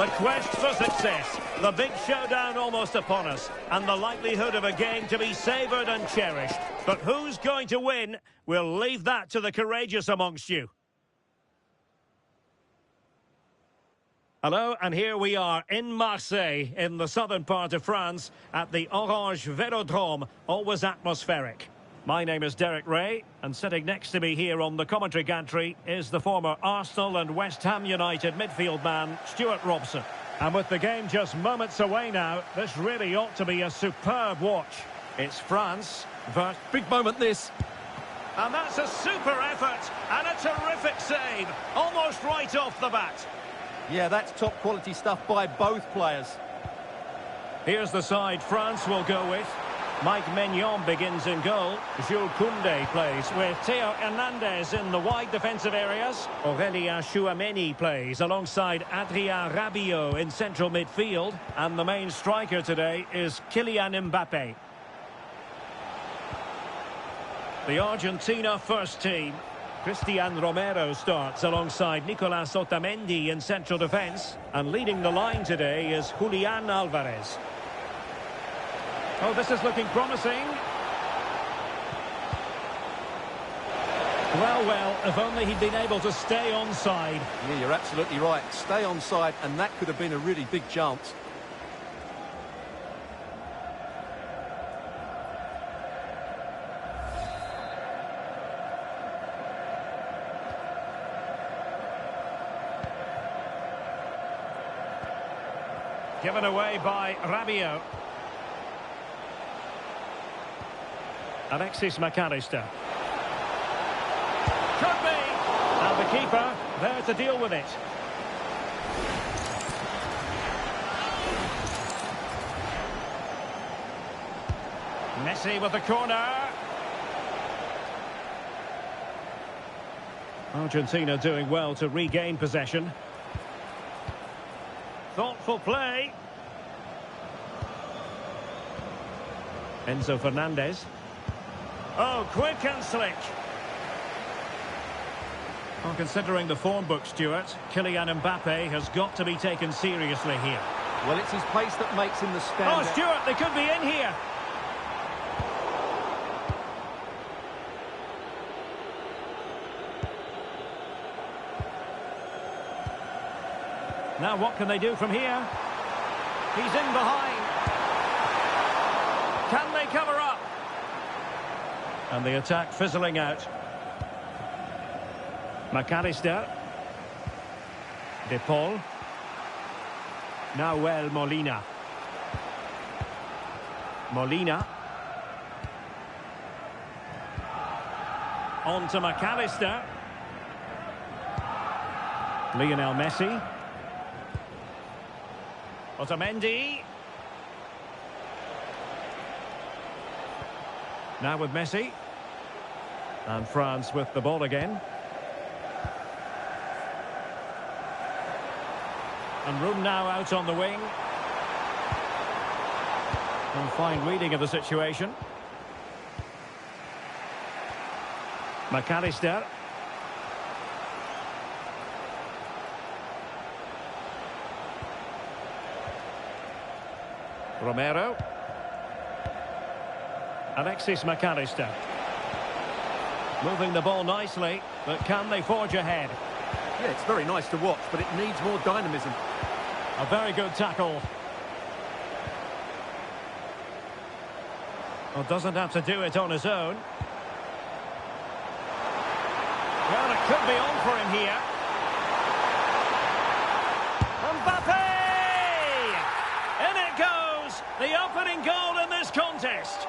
The quest for success, the big showdown almost upon us, and the likelihood of a game to be savoured and cherished. But who's going to win? We'll leave that to the courageous amongst you. Hello, and here we are in Marseille, in the southern part of France, at the Orange Velodrome, always atmospheric. My name is Derek Ray, and sitting next to me here on the commentary gantry is the former Arsenal and West Ham United midfield man, Stuart Robson. And with the game just moments away now, this really ought to be a superb watch. It's France, but big moment this. And that's a super effort, and a terrific save, almost right off the bat. Yeah, that's top quality stuff by both players. Here's the side France will go with. Mike Maignan begins in goal. Jules Koundé plays with Theo Hernandez in the wide defensive areas. Aurélien Tchouameni plays alongside Adrien Rabiot in central midfield. And the main striker today is Kylian Mbappé. The Argentina first team. Cristian Romero starts alongside Nicolas Otamendi in central defence. And leading the line today is Julian Alvarez. Oh, this is looking promising. Well, if only he'd been able to stay onside. Yeah, you're absolutely right. Stay onside, and that could have been a really big chance. Given away by Rabiot. Alexis McAllister. Could be! And the keeper there to deal with it. Messi with the corner. Argentina doing well to regain possession. Thoughtful play. Enzo Fernandez. Oh, quick and slick. Well, considering the form book, Stuart, Kylian Mbappé has got to be taken seriously here. Well, it's his pace that makes him the stand. Oh, Stuart, they could be in here. Now what can they do from here? He's in behind. Can they cover up? And the attack fizzling out. McAllister. De Paul. Nahuel Molina. Molina. On to McAllister. Lionel Messi. Otamendi. Now with Messi. And France with the ball again. And room now out on the wing. And fine reading of the situation. McAllister. Romero. Alexis McAllister. Moving the ball nicely, but can they forge ahead? Yeah, it's very nice to watch, but it needs more dynamism. A very good tackle. Well, doesn't have to do it on his own. Well, it could be on for him here. Mbappé! In it goes! The opening goal in this contest.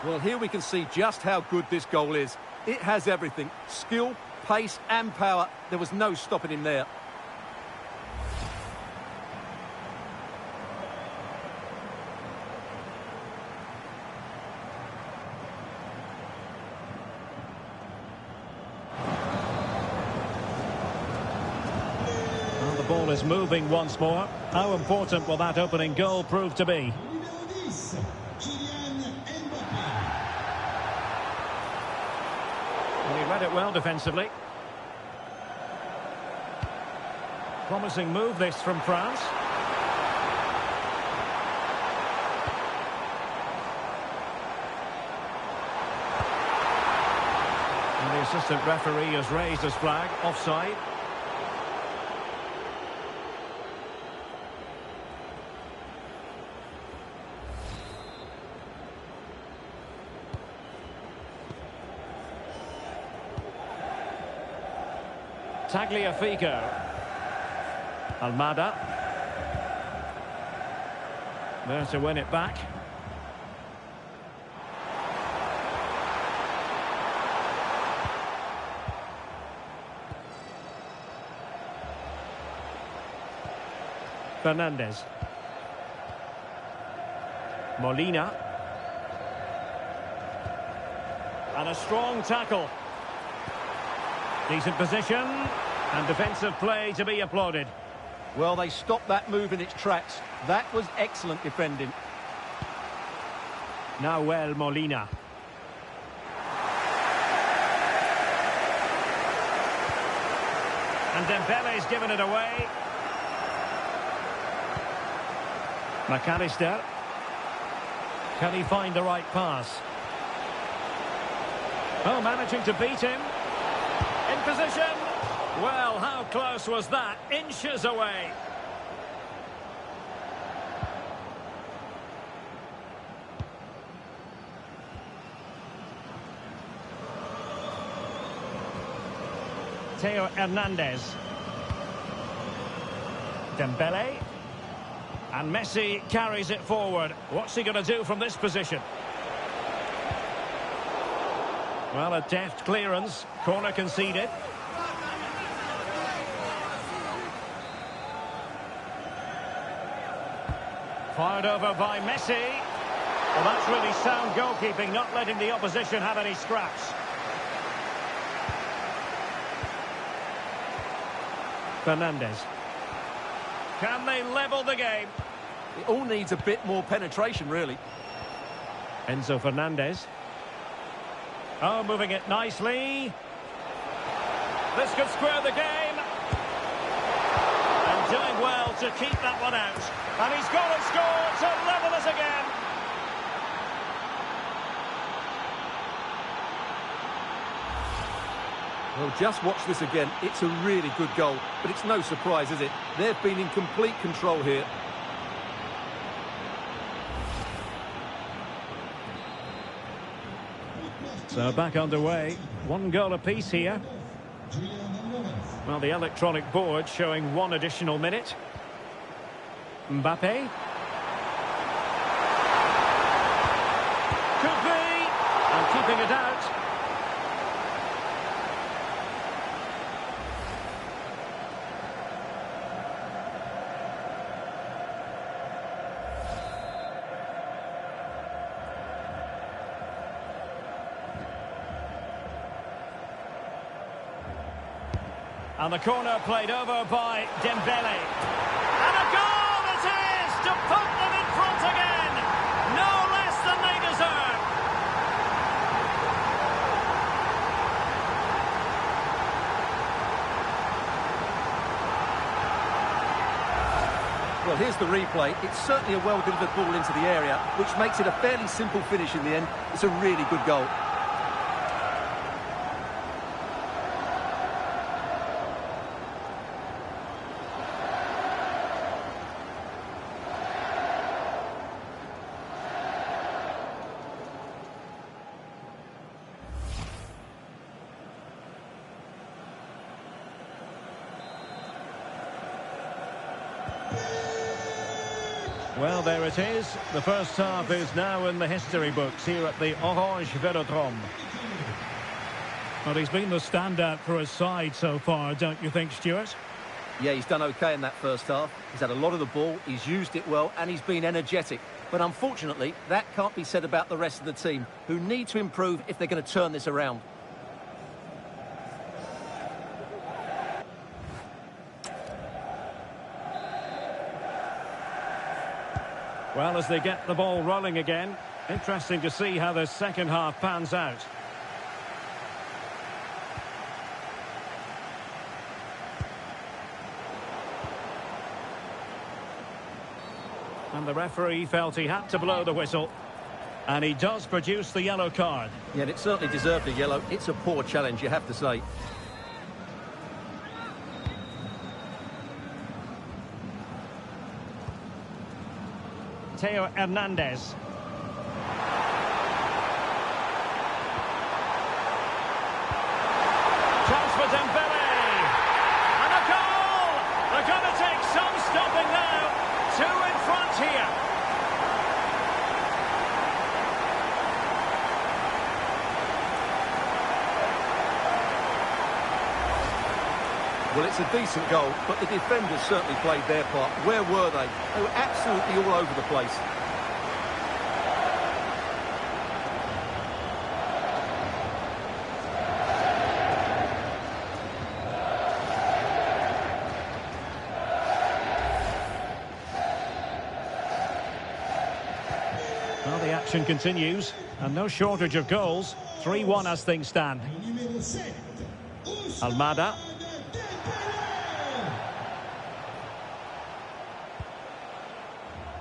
Well, here we can see just how good this goal is. It has everything. Skill, pace and power. There was no stopping him there. Well, the ball is moving once more. How important will that opening goal prove to be? He read it well defensively. Promising move this from France. And the assistant referee has raised his flag, offside. Tagliafico. Almada. There to win it back. Fernandez. Molina. And a strong tackle. Decent position and defensive play to be applauded. Well, they stopped that move in its tracks. That was excellent defending. Nahuel Molina. And Dembele's given it away. McAllister. Can he find the right pass? Oh, managing to beat him. In position. Well, how close was that? Inches away. Theo Hernandez. Dembele. And Messi carries it forward. What's he going to do from this position? Well, a deft clearance. Corner conceded. Fired over by Messi. Well, that's really sound goalkeeping, not letting the opposition have any scraps. Fernandez. Can they level the game? It all needs a bit more penetration, really. Enzo Fernandez. Oh, moving it nicely. This could square the game. And doing well to keep that one out. And he's gone and scored to level us again. Well, just watch this again. It's a really good goal, but it's no surprise, is it? They've been in complete control here. So back underway. 1 goal apiece here. Well, the electronic board showing 1 additional minute. Mbappe. Could be. And keeping it out. And the corner played over by Dembele. And a goal it is to put them in front again. No less than they deserve. Well, here's the replay. It's certainly a well-delivered ball into the area, which makes it a fairly simple finish in the end. It's a really good goal. Well, there it is. The first half is now in the history books here at the Orange Velodrome. Well, he's been the standout for his side so far, don't you think, Stuart? Yeah, he's done okay in that first half. He's had a lot of the ball, he's used it well, and he's been energetic. But unfortunately, that can't be said about the rest of the team, who need to improve if they're going to turn this around. Well, as they get the ball rolling again, interesting to see how the second half pans out. And the referee felt he had to blow the whistle. And he does produce the yellow card. Yeah, and it certainly deserved a yellow. It's a poor challenge, you have to say. Theo Hernandez. Chance for Dembele. And a goal! They're going to take some stopping now. 2 in front here. Well, it's a decent goal, but the defenders certainly played their part. Where were they? They were absolutely all over the place. Well, the action continues, and no shortage of goals. 3-1 as things stand. Almada.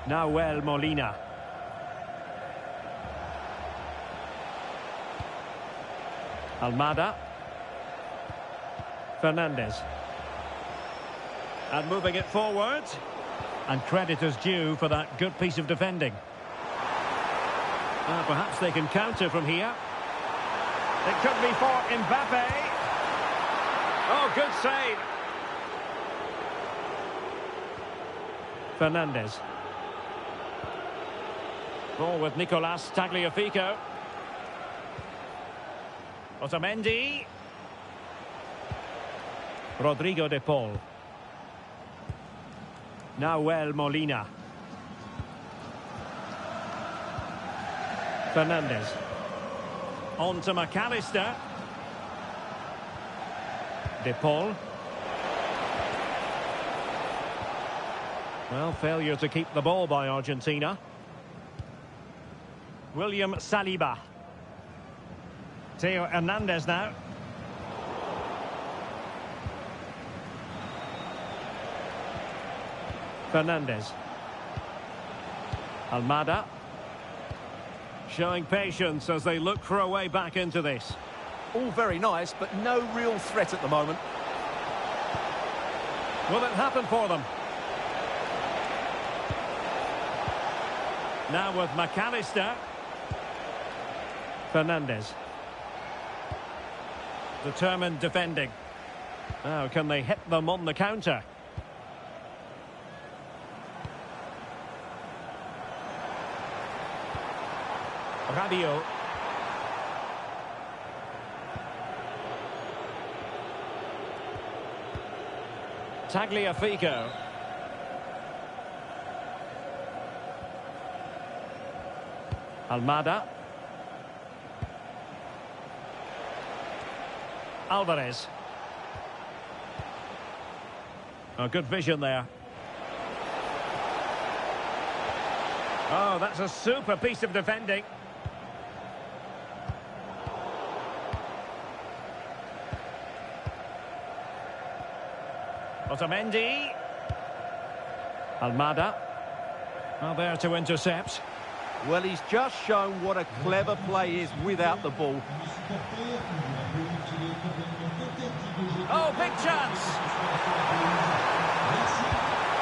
Nahuel Molina. Almada. Fernandez. And moving it forward. And credit is due for that good piece of defending. Perhaps they can counter from here. It could be for Mbappe. Oh, good save. Fernandez. Ball with Nicolas Tagliafico. Otamendi. Rodrigo de Paul. Nahuel Molina. Fernandez. On to McAllister. De Paul. Well, failure to keep the ball by Argentina. William Saliba. Theo Hernandez now. Fernandez. Almada. Showing patience as they look for a way back into this. All very nice, but no real threat at the moment. Will it happen for them? Now with McAllister. Fernandez. Determined defending. Now can they hit them on the counter? Rabiot. Tagliafico. Almada. Alvarez. Oh, good vision there. Oh, that's a super piece of defending. Otamendi. Almada. Well, there to intercept. Well, he's just shown what a clever play is without the ball. Oh, big chance.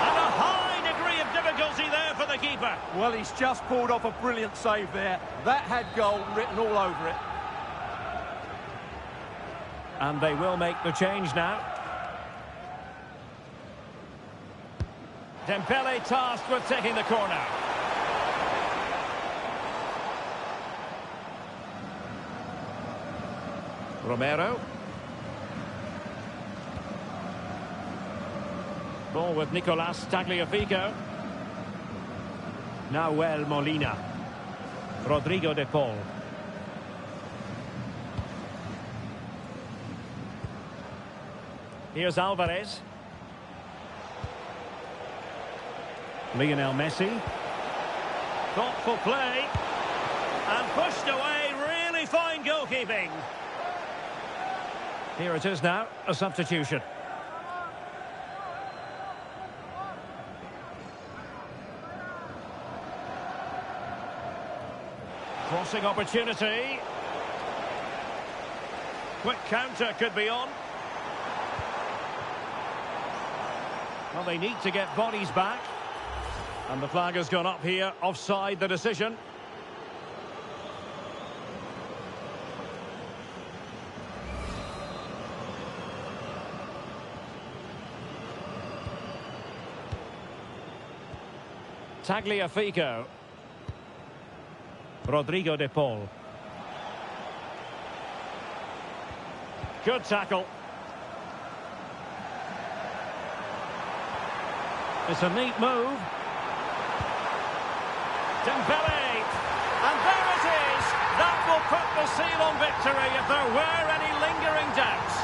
And a high degree of difficulty there for the keeper. Well, he's just pulled off a brilliant save there. That had goal written all over it. And they will make the change now. Dembele tasked with taking the corner. Romero. Ball with Nicolas Tagliafico. Nahuel Molina. Rodrigo de Paul. Here's Alvarez. Lionel Messi. Thoughtful play. And pushed away. Really fine goalkeeping. Here it is now, a substitution. Crossing opportunity. Quick counter could be on. Well, they need to get bodies back. And the flag has gone up here. Offside the decision. Tagliafico. Rodrigo de Paul. Good tackle. It's a neat move. Dembele. And there it is. That will put the seal on victory if there were any lingering doubts.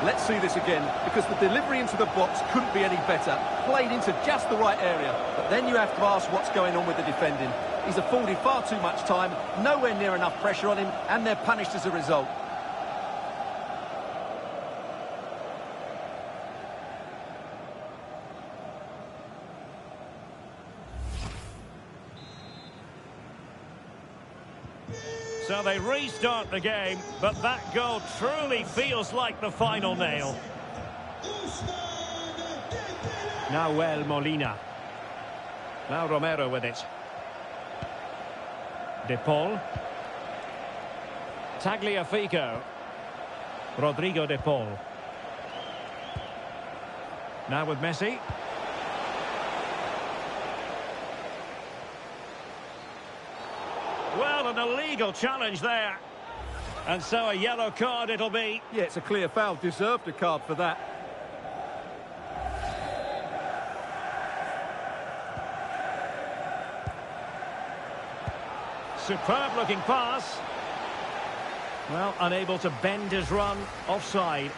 Let's see this again, because the delivery into the box couldn't be any better. Played into just the right area. But then you have to ask what's going on with the defending. He's afforded far too much time, nowhere near enough pressure on him, and they're punished as a result. So they restart the game, but that goal truly feels like the final nail. Nahuel Molina. Now Romero with it. De Paul. Tagliafico. Rodrigo de Paul. Now with Messi. Well, an illegal challenge there. And so a yellow card it'll be. Yeah, it's a clear foul. Deserved a card for that. Superb looking pass. Well, unable to bend his run. Offside.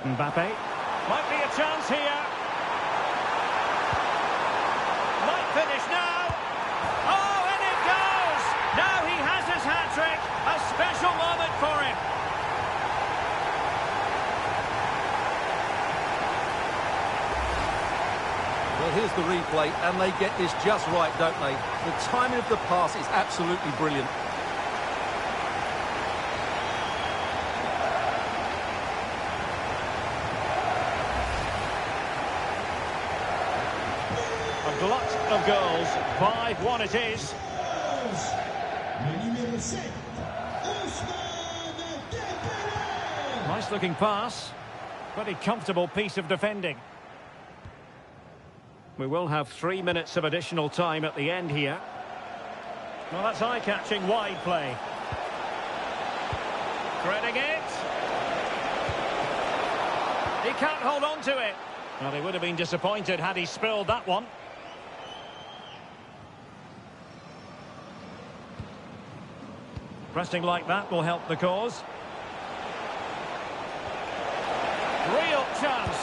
Mbappe. Might be a chance here. Might finish now. Oh, and it goes! Now he has his hat-trick. A special moment for him. Well, here's the replay, and they get this just right, don't they? The timing of the pass is absolutely brilliant. A glut of goals. 5-1 it is. Nice looking pass. Pretty comfortable piece of defending. We will have 3 minutes of additional time at the end here. Well, that's eye-catching wide play. Threading it. He can't hold on to it. Well, they would have been disappointed had he spilled that one. Pressing like that will help the cause. Real chance.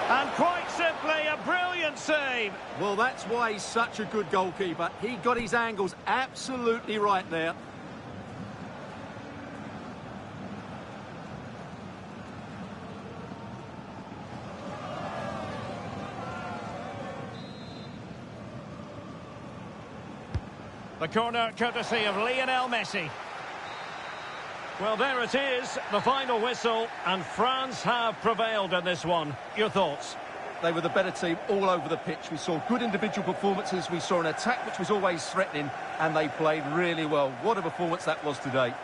And quite simply, a brilliant save. Well, that's why he's such a good goalkeeper. He got his angles absolutely right there. The corner courtesy of Lionel Messi. Well, there it is, the final whistle, and France have prevailed in this one. Your thoughts? They were the better team all over the pitch. We saw good individual performances. We saw an attack which was always threatening, and they played really well. What a performance that was today.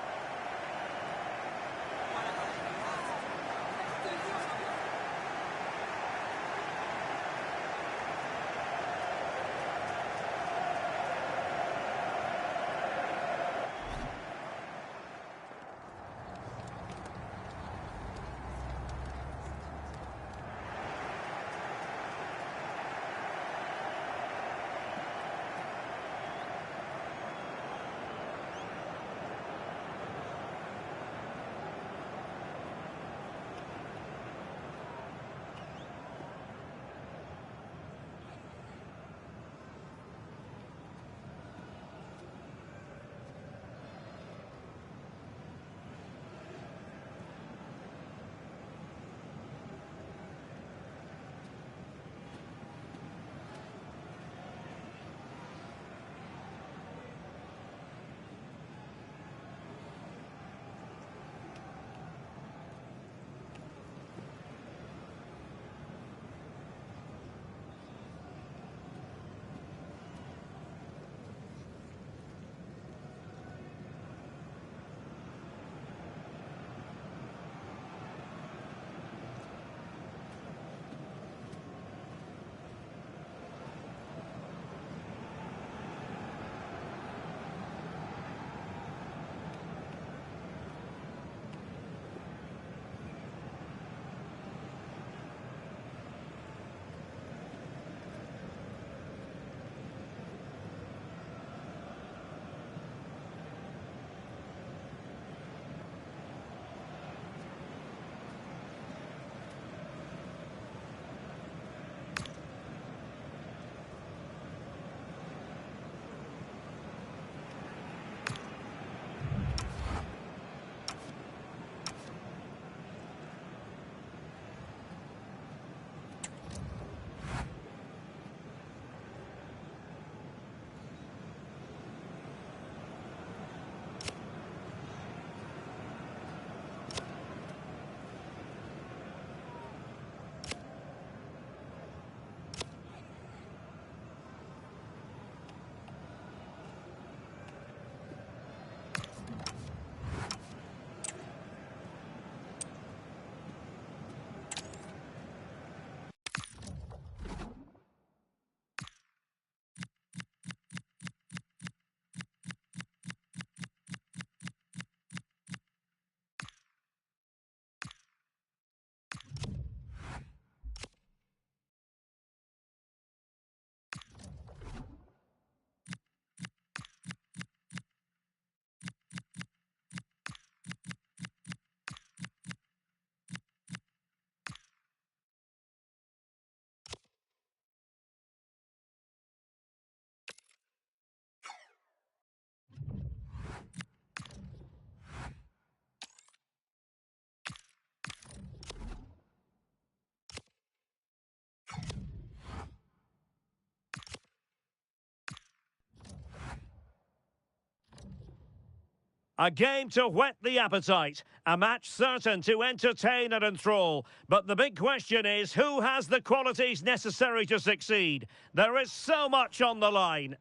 A game to whet the appetite. A match certain to entertain and enthrall. But the big question is, who has the qualities necessary to succeed? There is so much on the line.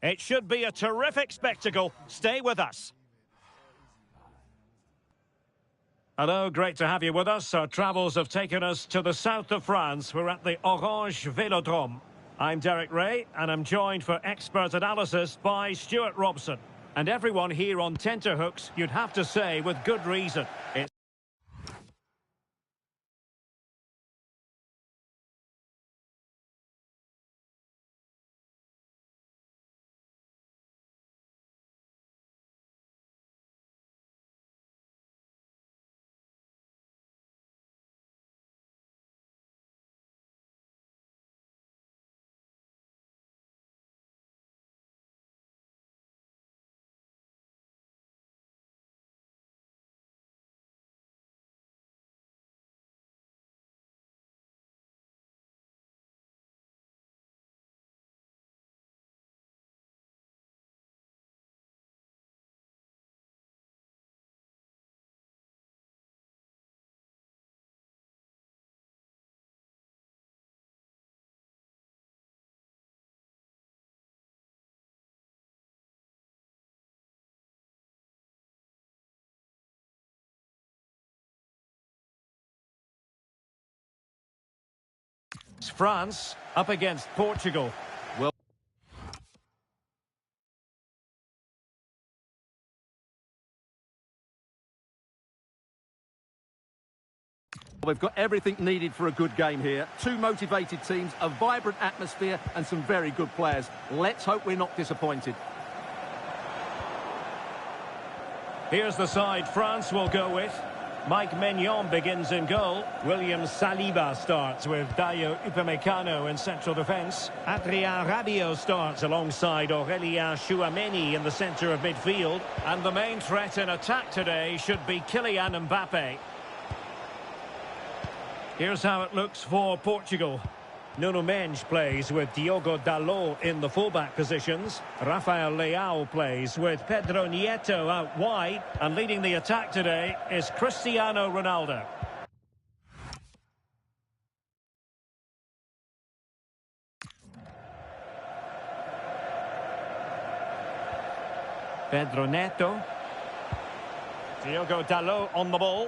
It should be a terrific spectacle. Stay with us. Hello, great to have you with us. Our travels have taken us to the south of France. We're at the Orange Velodrome. I'm Derek Ray, and I'm joined for expert analysis by Stuart Robson. And everyone here on tenterhooks, you'd have to say, with good reason. It's France up against Portugal. Well, we've got everything needed for a good game here. Two motivated teams, a vibrant atmosphere and some very good players. Let's hope we're not disappointed. Here's the side France will go with. Mike Maignan begins in goal. William Saliba starts with Dayo Upamecano in central defence. Adrien Rabiot starts alongside Aurélien Tchouameni in the centre of midfield. And the main threat in attack today should be Kylian Mbappe. Here's how it looks for Portugal. Nuno Mendes plays with Diogo Dalot in the fullback positions. Rafael Leao plays with Pedro Neto out wide. And leading the attack today is Cristiano Ronaldo. Pedro Neto. Diogo Dalot on the ball.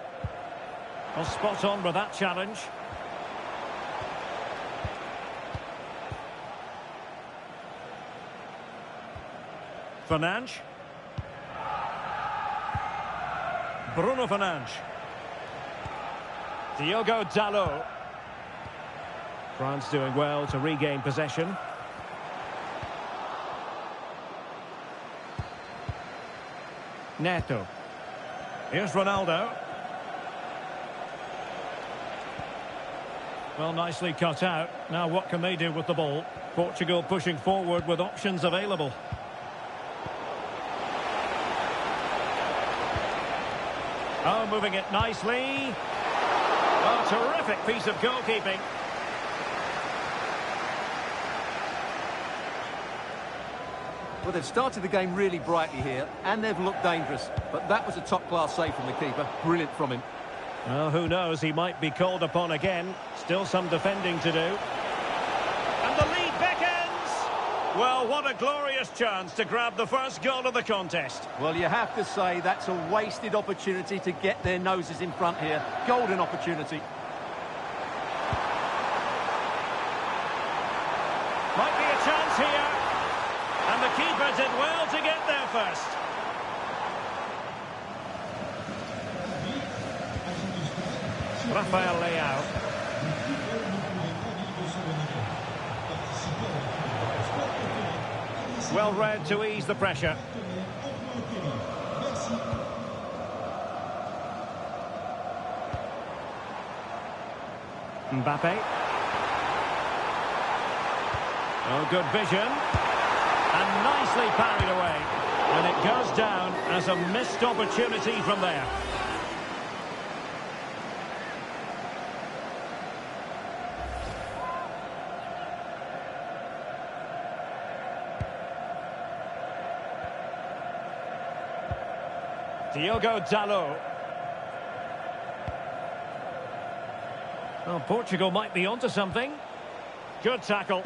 Well, spot on with that challenge. Fernandes. Bruno Fernandes. Diogo Dalot. France doing well to regain possession. Neto. Here's Ronaldo. Well, nicely cut out. Now what can they do with the ball? Portugal pushing forward with options available. Oh, moving it nicely. Oh, terrific piece of goalkeeping. Well, they've started the game really brightly here, and they've looked dangerous. But that was a top-class save from the keeper. Brilliant from him. Well, who knows? He might be called upon again. Still some defending to do. And the lead beckons! Well, what a glorious chance to grab the first goal of the contest. Well, you have to say that's a wasted opportunity to get their noses in front here. Golden opportunity. Might be a chance here. And the keeper did well to get there first. Rafael Leao. Well read to ease the pressure. Mbappe. Oh, good vision. And nicely parried away. And it goes down as a missed opportunity from there. Diogo Dalot. Well, Portugal might be onto something. Good tackle.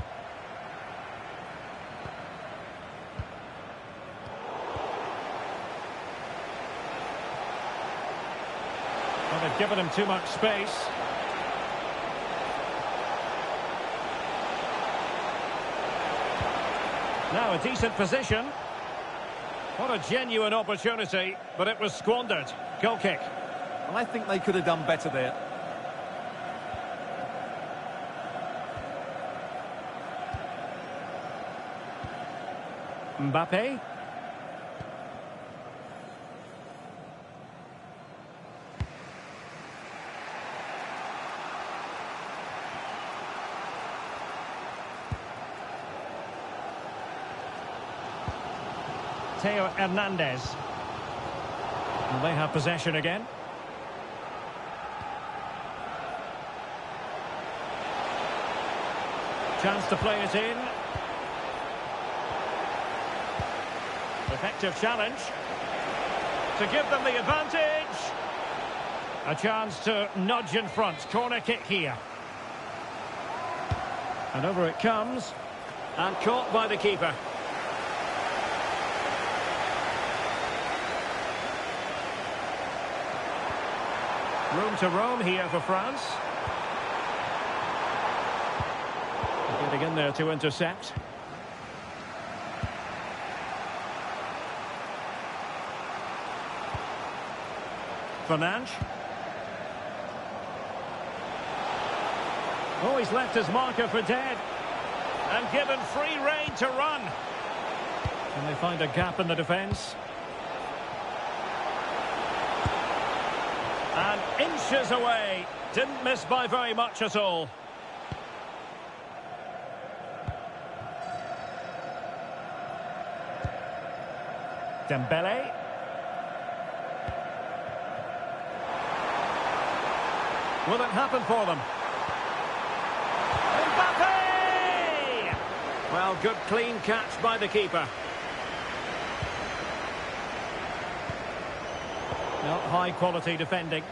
Well, they've given him too much space. Now a decent position. What a genuine opportunity, but it was squandered. Goal kick. I think they could have done better there. Mbappe. Theo Hernandez. And they have possession again. Chance to play it in. Effective challenge to give them the advantage. A chance to nudge in front. Corner kick here. And over it comes. And caught by the keeper. Room to roam here for France. Getting in there to intercept. Fernandes. Oh, he's left his marker for dead. And given free rein to run. Can they find a gap in the defence? And inches away. Didn't miss by very much at all. Dembele. Will it happen for them? Mbappe! Well, good clean catch by the keeper. Not high quality defending.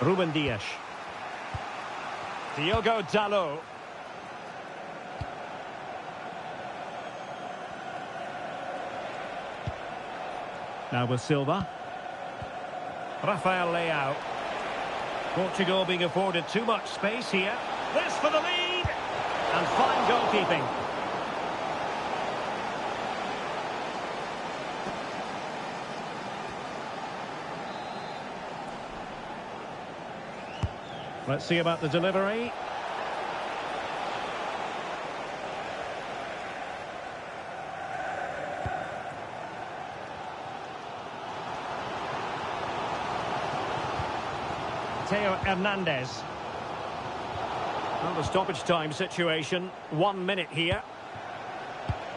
Ruben Dias. Diogo Dalot. Now with Silva. Rafael Leao. Portugal being afforded too much space here. This for the lead. And fine goalkeeping. Let's see about the delivery. Theo Hernandez. Well, the stoppage time situation. 1 minute here.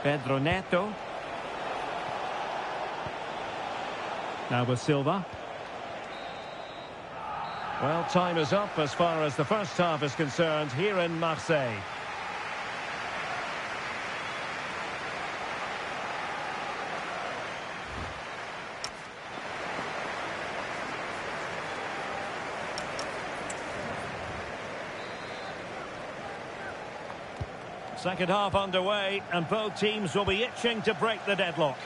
Pedro Neto. Now with Silva. Well, time is up as far as the first half is concerned here in Marseille. Second half underway, and both teams will be itching to break the deadlock.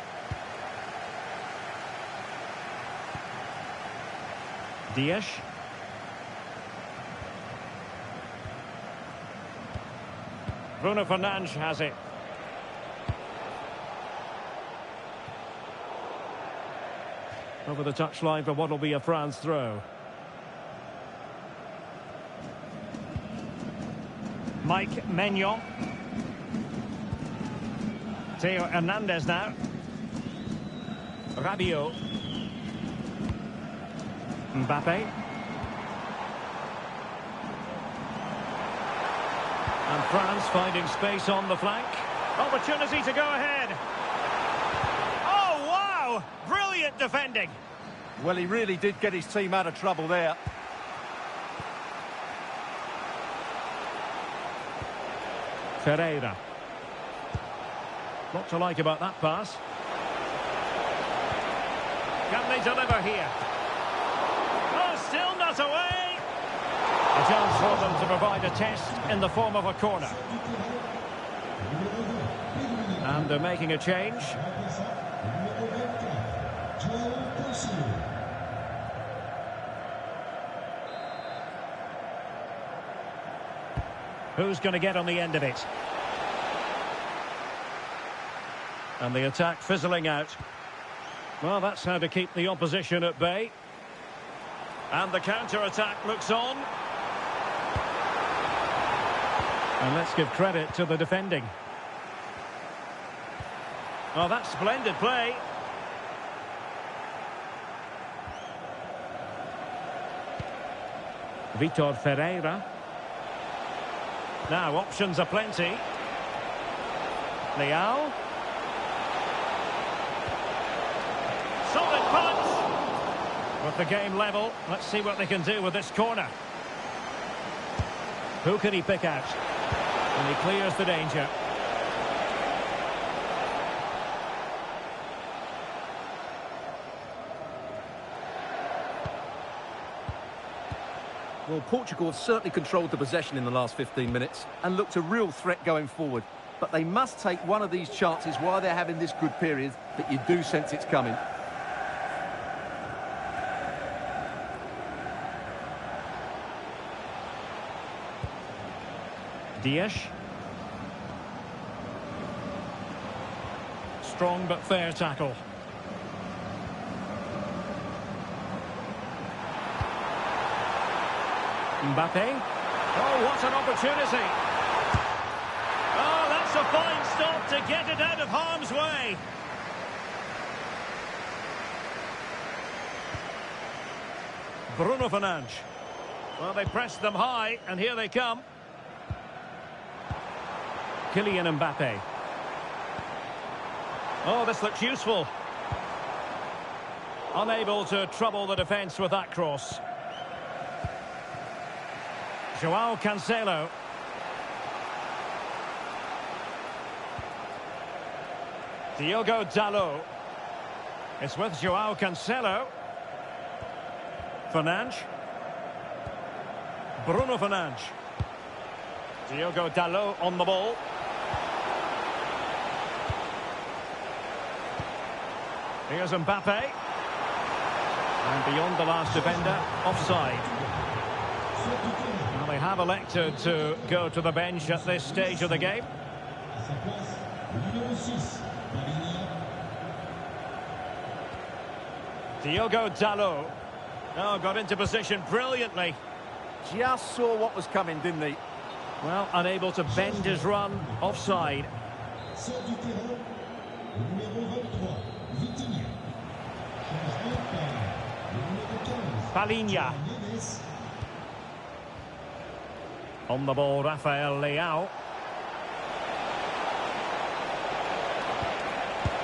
Dias. Bruno Fernandes has it. Over the touchline for what will be a France throw. Mike Maignan. Theo Hernandez now. Rabiot. Mbappe. And France finding space on the flank. Opportunity to go ahead. Oh, wow! Brilliant defending. Well, he really did get his team out of trouble there. Ferreira. What to like about that pass? Can they deliver here? Oh, still not away! A chance for them to provide a test in the form of a corner. And they're making a change. Who's going to get on the end of it? And the attack fizzling out. Well, that's how to keep the opposition at bay. And the counter-attack looks on. And let's give credit to the defending. Oh, that's splendid play. Vitor Ferreira. Now, options are plenty. Leao. Solid punch. With the game level, let's see what they can do with this corner. Who can he pick out? And he clears the danger. Well, Portugal have certainly controlled the possession in the last 15 minutes and looked a real threat going forward. But they must take one of these chances while they're having this good period that you do sense it's coming. Dias. Strong but fair tackle. Mbappe. Oh, what an opportunity. Oh, that's a fine stop to get it out of harm's way. Bruno Fernandes. Well, they pressed them high, and here they come. Kylian Mbappe. Oh, this looks useful. Unable to trouble the defence with that cross. João Cancelo. Diogo Dalot. It's with João Cancelo. Fernandes. Bruno Fernandes. Diogo Dalot on the ball. Here's Mbappe. And beyond the last defender, offside. Well, they have elected to go to the bench at this stage of the game. Diogo Dalot. Oh, got into position brilliantly. Just saw what was coming, didn't he? Well, unable to bend his run, offside. Palinha. On the ball, Rafael Leao.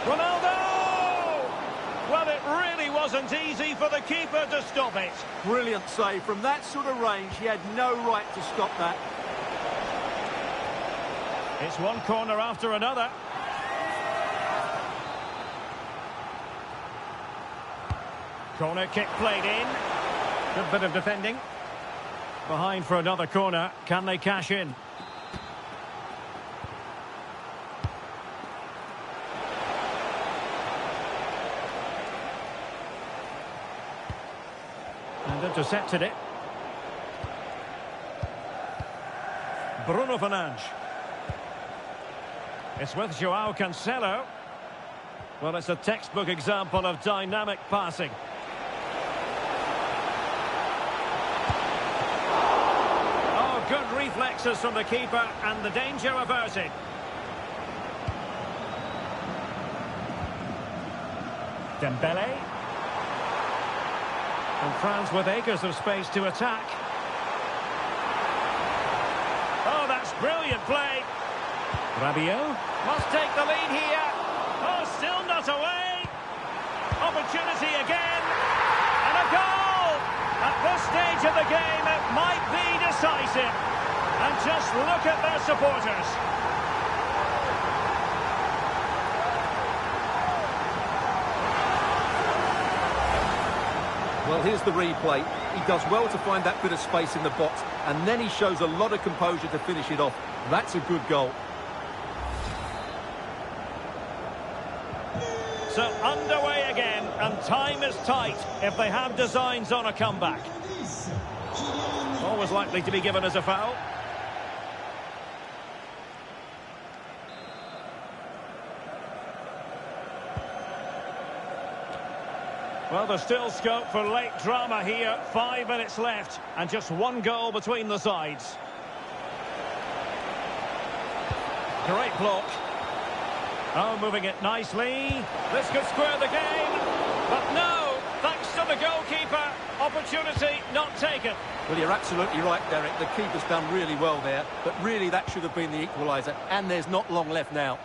Ronaldo! Well, it really wasn't easy for the keeper to stop it. Brilliant save. From that sort of range, he had no right to stop that. It's one corner after another. Corner kick played in. Good bit of defending. Behind for another corner. Can they cash in? And intercepted it. Bruno Fernandes. It's with João Cancelo. Well, it's a textbook example of dynamic passing. Oh, good reflexes from the keeper and the danger averted. Dembele. And France with acres of space to attack. Oh, that's brilliant play. Rabiot must take the lead here. Oh, still not away. Opportunity again. And a goal. At this stage of the game, it might be decisive. And just look at their supporters. Well, here's the replay. He does well to find that bit of space in the box, and then he shows a lot of composure to finish it off. That's a good goal. So underway again, and time is tight if they have designs on a comeback. Always likely to be given as a foul. Well, there's still scope for late drama here. 5 minutes left, and just one goal between the sides. Great block. Oh, moving it nicely. This could square the game. But no, thanks to the goalkeeper. Opportunity not taken. Well, you're absolutely right, Derek. The keeper's done really well there. But really, that should have been the equaliser. And there's not long left now.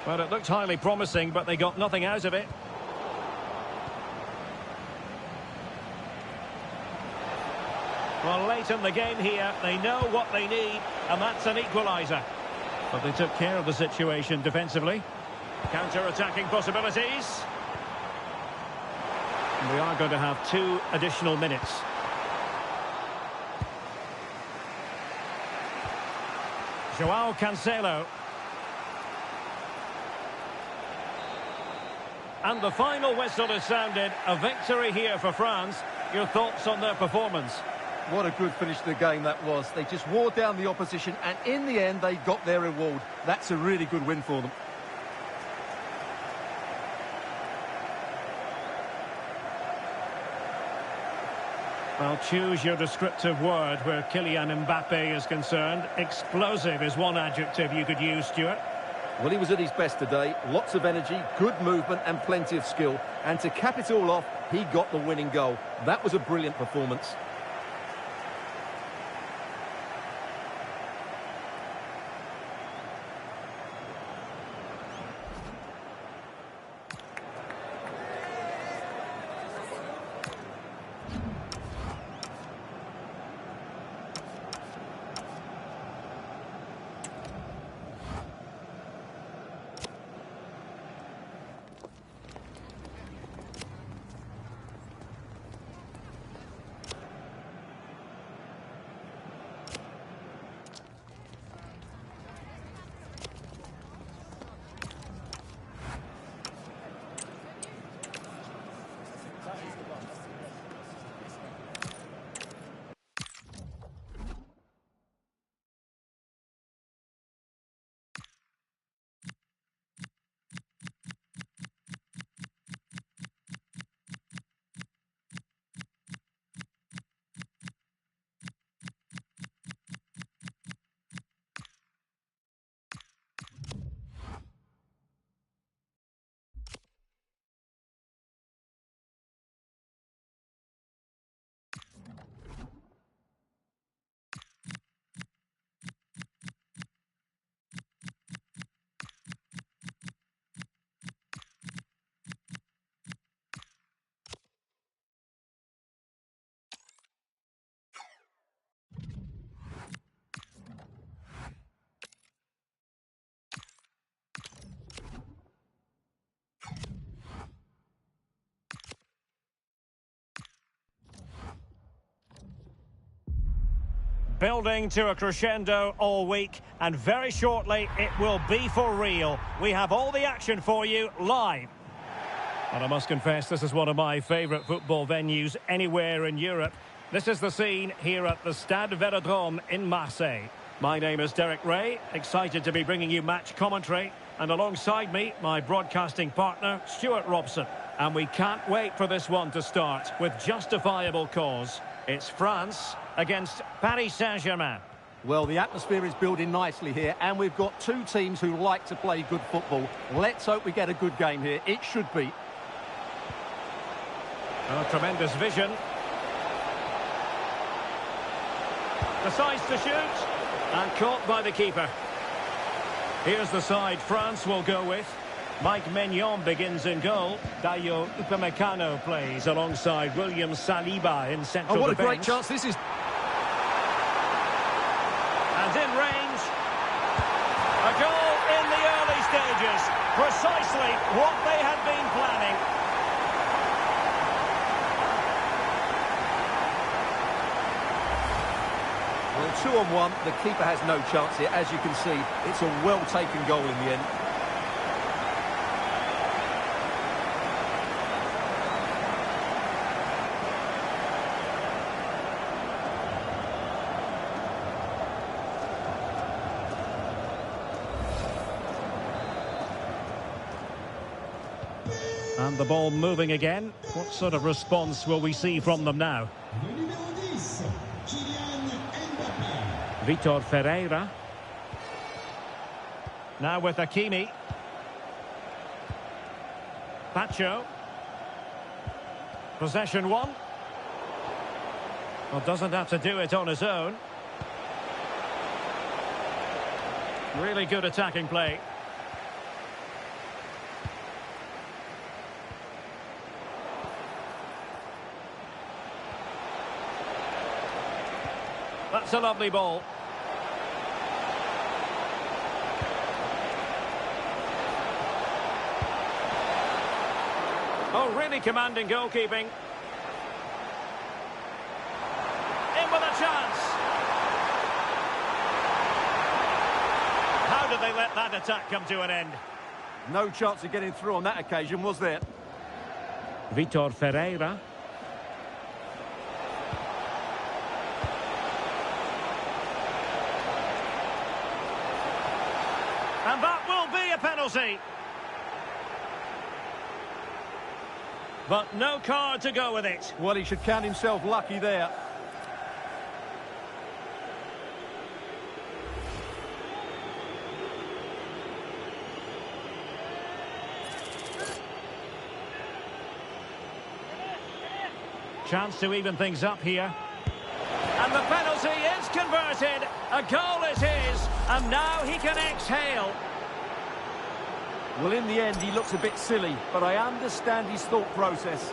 Well, it looked highly promising, but they got nothing out of it. Well, late in the game here, they know what they need, and that's an equaliser. But they took care of the situation defensively. Counter-attacking possibilities. And we are going to have 2 additional minutes. João Cancelo. And the final whistle is sounded. A victory here for France. Your thoughts on their performance? What a good finish to the game that was. They just wore down the opposition, and in the end, they got their reward. That's a really good win for them. Well, choose your descriptive word where Kylian Mbappe is concerned. Explosive is one adjective you could use, Stuart. Well, he was at his best today. Lots of energy, good movement and plenty of skill. And to cap it all off, he got the winning goal. That was a brilliant performance. Building to a crescendo all week, and very shortly it will be for real. We have all the action for you live. And I must confess, this is one of my favourite football venues anywhere in Europe. This is the scene here at the Stade Vélodrome in Marseille. My name is Derek Ray, excited to be bringing you match commentary. And alongside me, my broadcasting partner, Stuart Robson. And we can't wait for this one to start with justifiable cause. It's France against Paris Saint-Germain. Well, the atmosphere is building nicely here, and we've got 2 teams who like to play good football. Let's hope we get a good game here. It should be. Oh, tremendous vision. Decides to shoot, and caught by the keeper. Here's the side France will go with. Mike Maignan begins in goal. Dayo Upamecano plays alongside William Saliba in central defence. Oh, what a great chance this is. And in range. Precisely what they had been planning. Well, 2-on-1, the keeper has no chance here. As you can see, it's a well-taken goal in the end. And the ball moving again. What sort of response will we see from them now? Vitor Ferreira. Now with Hakimi. Pacho. Possession one. Well, doesn't have to do it on his own. Really good attacking play. That's a lovely ball. Oh, really commanding goalkeeping. In with a chance. How did they let that attack come to an end? No chance of getting through on that occasion, was there? Vitor Ferreira. And that will be a penalty. But no card to go with it. Well, he should count himself lucky there. Chance to even things up here. And the penalty is converted. A goal is his. And now he can exhale. Well, in the end, he looks a bit silly, but I understand his thought process.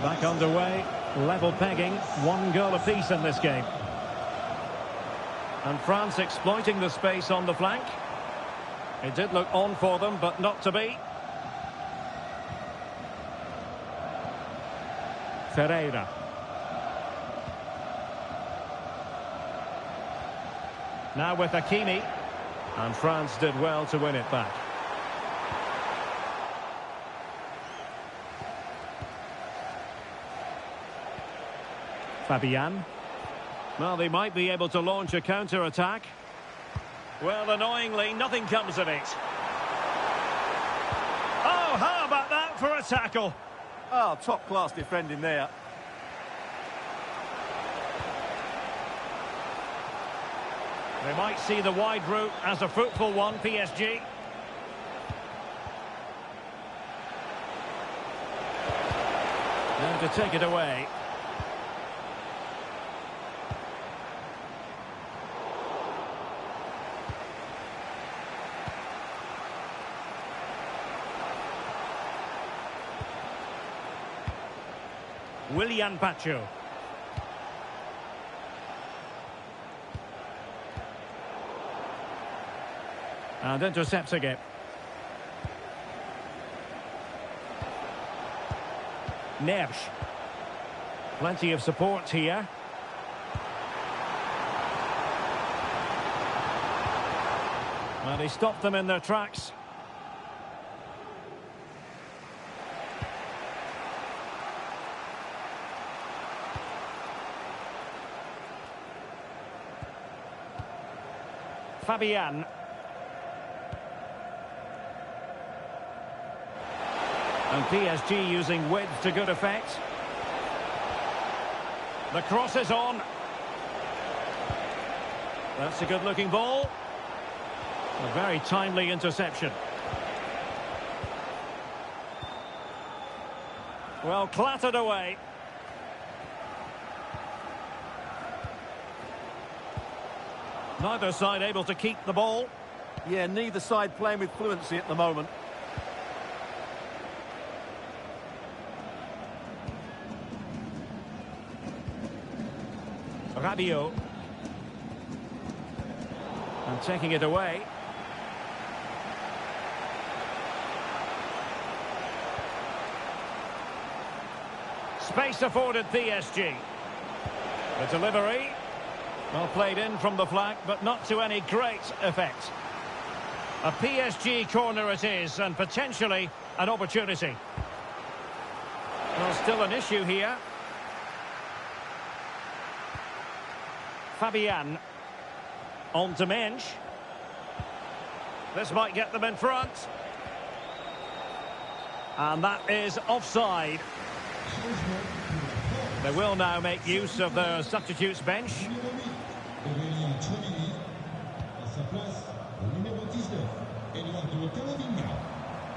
Back underway. Level pegging. 1 goal apiece in this game. And France exploiting the space on the flank. It did look on for them, but not to be. Ferreira. Now with Hakimi. And France did well to win it back. Fabian. Well, they might be able to launch a counter-attack. Well, annoyingly, nothing comes of it. Oh, how about that for a tackle? Oh, top-class defending there. They might see the wide route as a fruitful one, PSG. And to take it away. Willian Pacho. And intercepting it. Neves. Plenty of support here. Well, he stopped them in their tracks. Fabian. And PSG using width to good effect. The cross is on. That's a good-looking ball. A very timely interception. Well, clattered away. Neither side able to keep the ball. Yeah, neither side playing with fluency at the moment. Rabiot. And taking it away. Space afforded PSG. The delivery. Well played in from the flank, but not to any great effect. A PSG corner it is, and potentially an opportunity. Well, still an issue here. Fabian. On to Mensch. This might get them in front. And that is offside. They will now make use of their substitutes bench.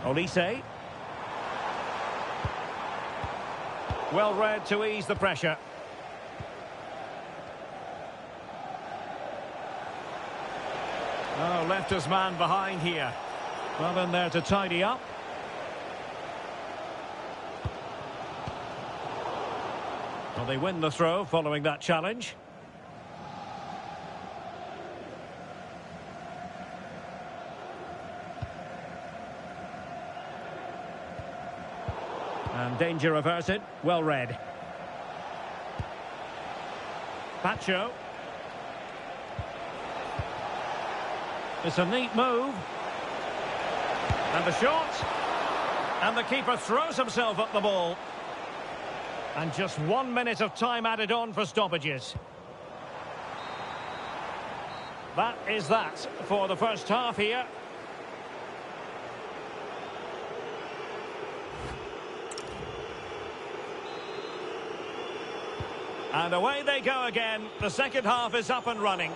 Olise. Well read to ease the pressure. Oh, left his man behind here. Well in there to tidy up. Well, they win the throw following that challenge. And danger averted. Well read. Pacho. It's a neat move. And the shot. And the keeper throws himself at the ball. And just 1 minute of time added on for stoppages. That is that for the first half here. And away they go again. The second half is up and running.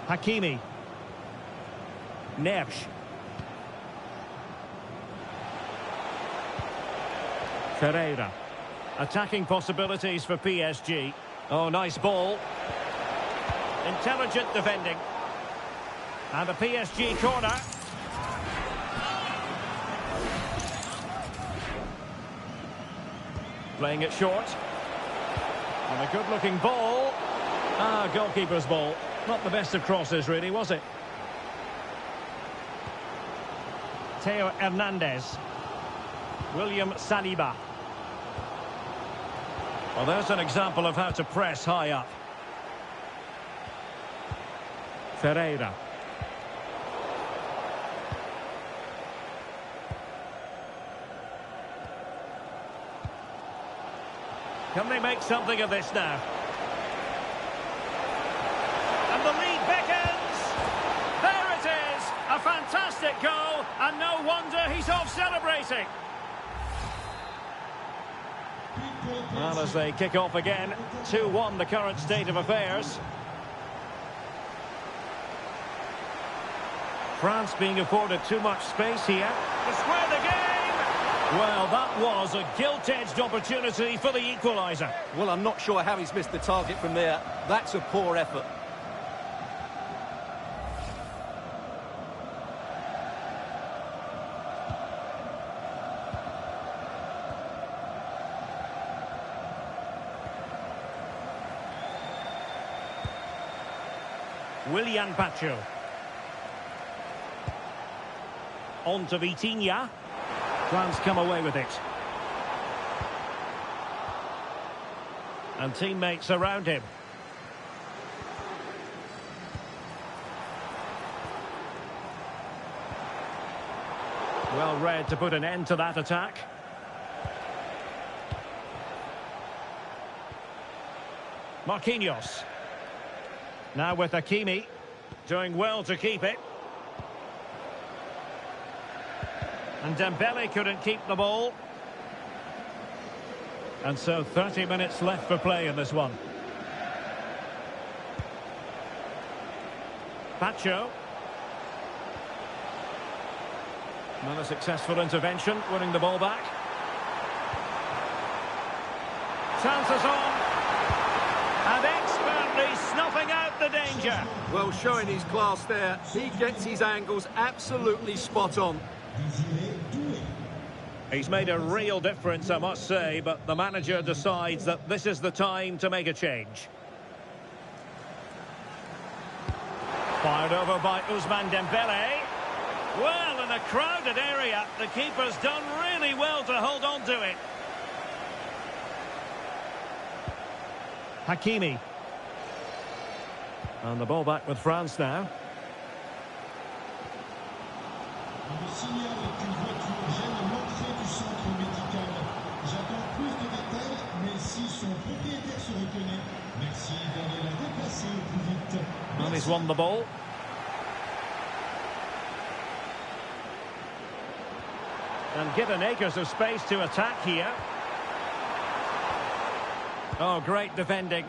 Hakimi. Neves. Ferreira. Attacking possibilities for PSG. Oh, nice ball. Intelligent defending. And a PSG corner. Playing it short. And a good-looking ball. Ah, goalkeeper's ball. Not the best of crosses, really, was it? Theo Hernandez. William Saliba. Well, there's an example of how to press high up. Ferreira. Can they make something of this now? And the lead beckons. There it is. A fantastic goal. And no wonder he's off celebrating. Well, as they kick off again, 2-1 the current state of affairs. France being afforded too much space here. To square the game! Well, that was a gilt-edged opportunity for the equaliser. Well, I'm not sure how he's missed the target from there. That's a poor effort. Willian Pacho. On to Vitinha. France come away with it. And teammates around him. Well read to put an end to that attack. Marquinhos. Now with Hakimi. Doing well to keep it. And Dembele couldn't keep the ball. And so 30 minutes left for play in this one. Pacho. Not a successful intervention, winning the ball back. Chances on. And expertly snuffing out the danger. Well, showing his class there. He gets his angles absolutely spot on. He's made a real difference, I must say, but the manager decides that this is the time to make a change. Fired over by Ousmane Dembele. Well, in a crowded area, the keeper's done really well to hold on to it. Hakimi. And the ball back with France now. Le signal qu'une voiture gêne l'entrée du centre médical. J'attends plus de détails, mais si son propriétaire se reconnaît, merci d'aller la déplacer au plus vite. And he's won the ball. And given acres of space to attack here. Oh, great defending.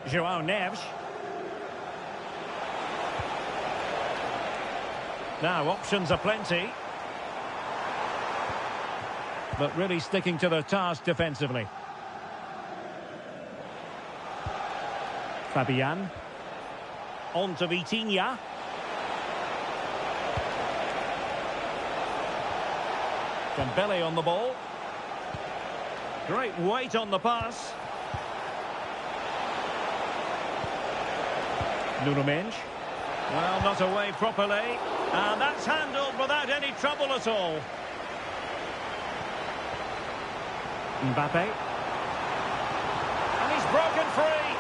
João Neves. Now, options are plenty. But really sticking to their task defensively. Fabian. On to Vitinha. Dembele on the ball. Great weight on the pass. Nuno Mendes. Well, not away properly. And that's handled without any trouble at all. Mbappe. And he's broken free.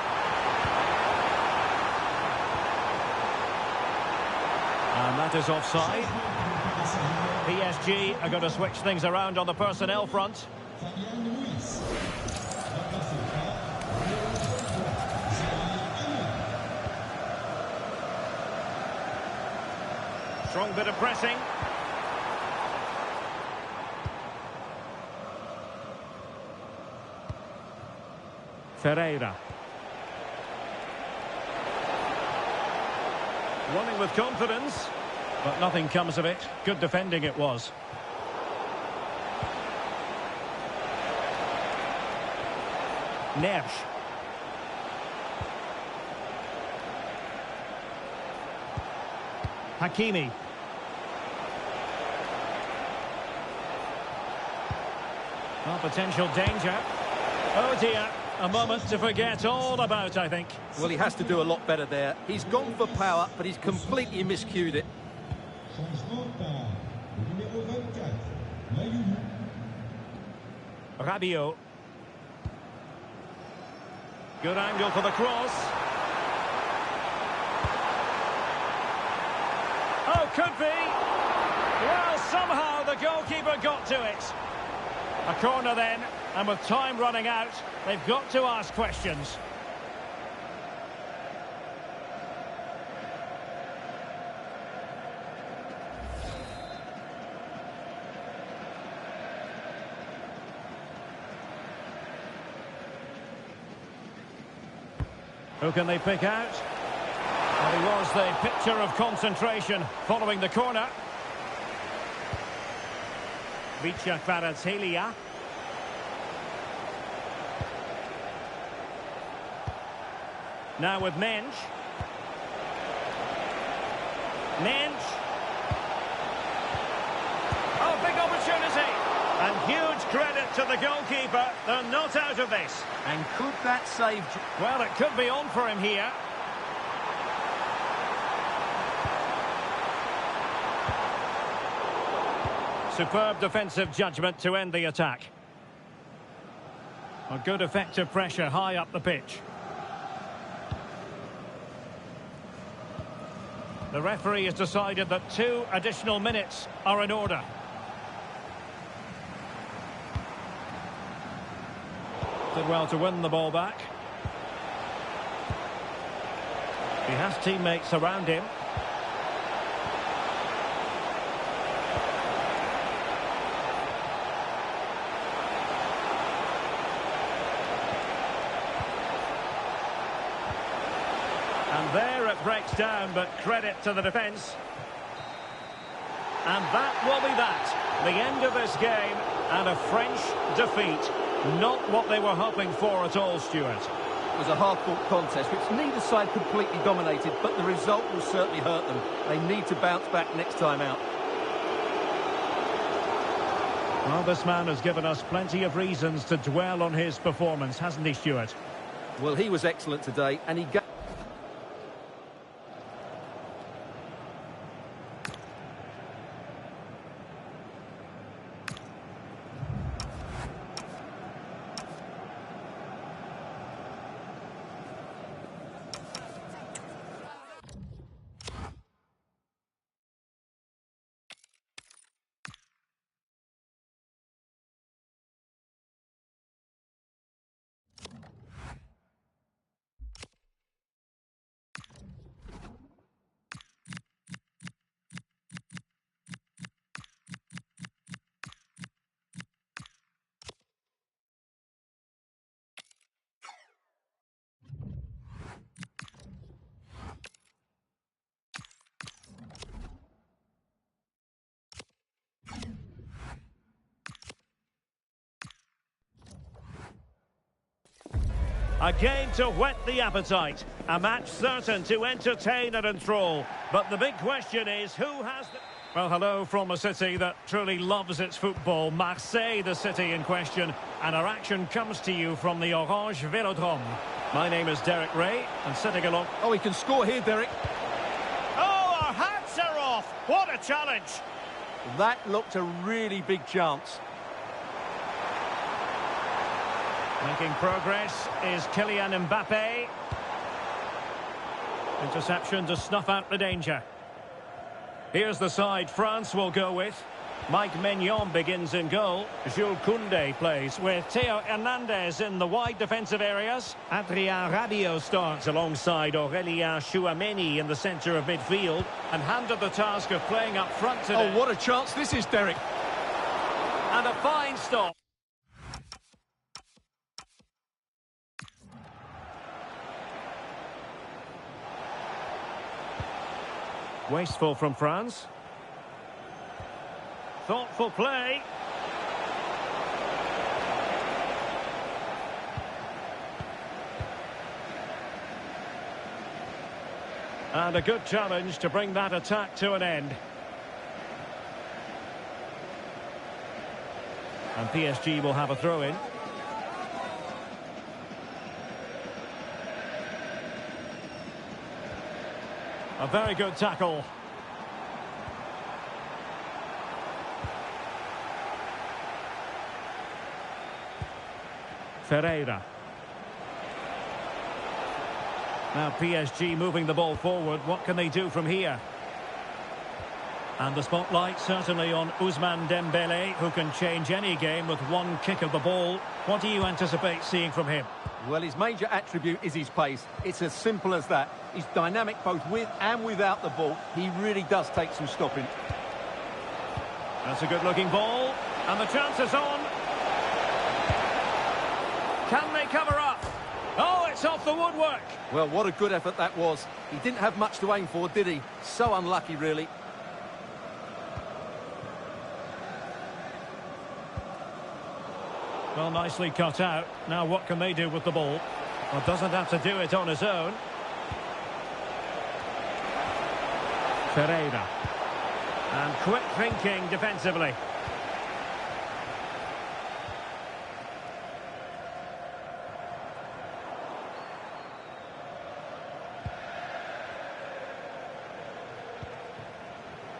And that is offside. PSG are going to switch things around on the personnel front. Strong bit of pressing. Ferreira. Running with confidence, but nothing comes of it. Good defending it was. Neves. Hakimi. Well, potential danger. Oh dear, a moment to forget all about, I think. Well, he has to do a lot better there. He's gone for power, but he's completely miscued it. Rabiot. Good angle for the cross. Oh, could be. Well, somehow the goalkeeper got to it. A corner then, and with time running out, they've got to ask questions. Who can they pick out? Well, he was the picture of concentration following the corner. Vicha Kvaratskhelia. Now with Mensch. Mensch. Oh, big opportunity. And huge credit to the goalkeeper. They're not out of this. And could that save... Well, it could be on for him here. Superb defensive judgment to end the attack. A good effective pressure high up the pitch. The referee has decided that 2 additional minutes are in order. Did well to win the ball back. He has teammates around him. And there it breaks down, but credit to the defence. And that will be that. The end of this game and a French defeat. Not what they were hoping for at all, Stuart. It was a hard-fought contest, which neither side completely dominated, but the result will certainly hurt them. They need to bounce back next time out. Well, this man has given us plenty of reasons to dwell on his performance, hasn't he, Stuart? Well, he was excellent today, and he gave... A game to whet the appetite. A match certain to entertain and enthrall. But the big question is, who has the... Well, hello from a city that truly loves its football. Marseille, the city in question. And our action comes to you from the Orange Velodrome. My name is Derek Ray, and sitting along... Oh, he can score here, Derek. Oh, our hats are off! What a challenge! That looked a really big chance. Making progress is Kylian Mbappe. Interception to snuff out the danger. Here's the side France will go with. Mike Maignan begins in goal. Jules Koundé plays with Theo Hernandez in the wide defensive areas. Adrien Rabiot starts alongside Aurélien Chouameni in the centre of midfield and handed the task of playing up front today. Oh, what a chance this is, Derek. And a fine stop. Wasteful from France. Thoughtful play. And a good challenge to bring that attack to an end. And PSG will have a throw-in. A very good tackle. Ferreira. Now PSG moving the ball forward. What can they do from here? And the spotlight certainly on Ousmane Dembélé, who can change any game with one kick of the ball. What do you anticipate seeing from him? Well, his major attribute is his pace. It's as simple as that. He's dynamic both with and without the ball. He really does take some stopping. That's a good-looking ball. And the chance is on. Can they cover up? Oh, it's off the woodwork. Well, what a good effort that was. He didn't have much to aim for, did he? So unlucky, really. Well, nicely cut out. Now what can they do with the ball? Well, doesn't have to do it on his own. Ferreira. And quick thinking defensively.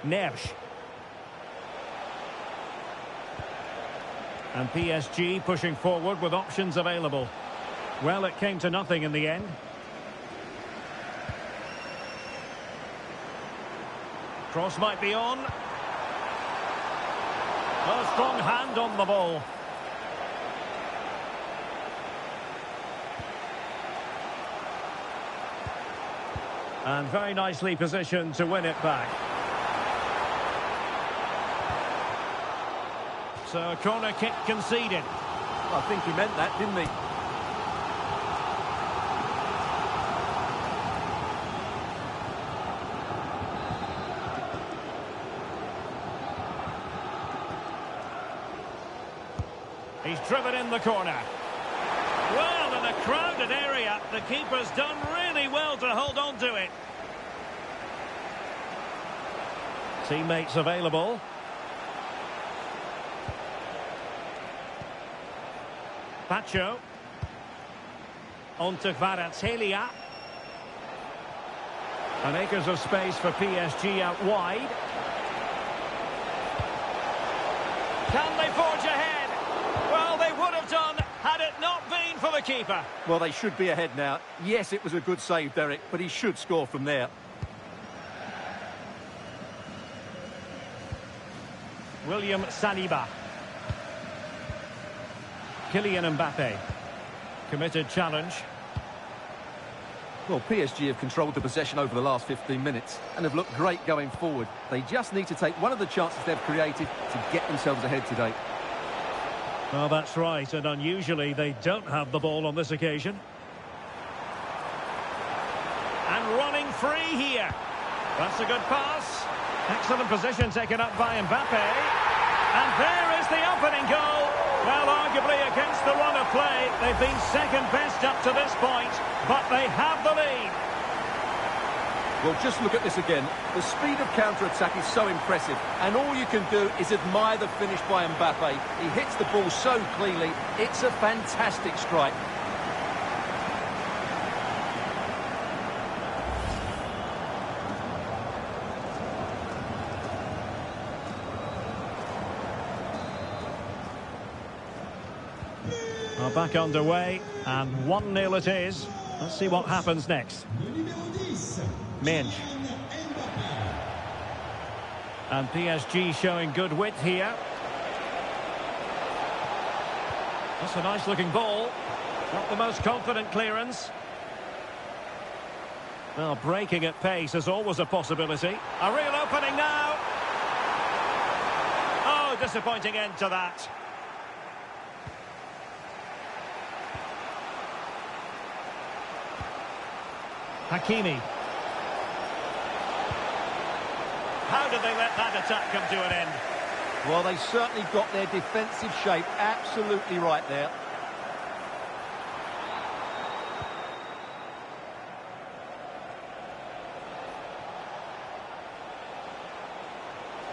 Nersch. And PSG pushing forward with options available. Well, it came to nothing in the end. Cross might be on. A strong hand on the ball. And very nicely positioned to win it back. So a corner kick conceded. I think he meant that, didn't he? He's driven in the corner. Well, in a crowded area, The keeper's done really well to hold on to it. Teammates available. Pacho. On to Kvaratskhelia. And acres of space for PSG out wide. Can they forge ahead? Well, they would have done had it not been for the keeper. Well, they should be ahead now. Yes, it was a good save, Derek, but he should score from there. William Saliba. Kylian Mbappe. Committed challenge. Well, PSG have controlled the possession over the last 15 minutes and have looked great going forward. They just need to take one of the chances they've created to get themselves ahead today. Well, that's right, and unusually they don't have the ball on this occasion. And running free here. That's a good pass. Excellent position taken up by Mbappe. And there is the opening goal. Well, arguably against the run of play, they've been second best up to this point, but they have the lead. Well, just look at this again. The speed of counter-attack is so impressive, and all you can do is admire the finish by Mbappe. He hits the ball so cleanly. It's a fantastic strike. Well, back underway, and 1-0 it is. Let's see what happens next. Minge. And PSG showing good width here. That's a nice-looking ball. Not the most confident clearance. Well, breaking at pace is always a possibility. A real opening now. Oh, disappointing end to that. Hakimi. How did they let that attack come to an end? Well, they certainly got their defensive shape absolutely right there.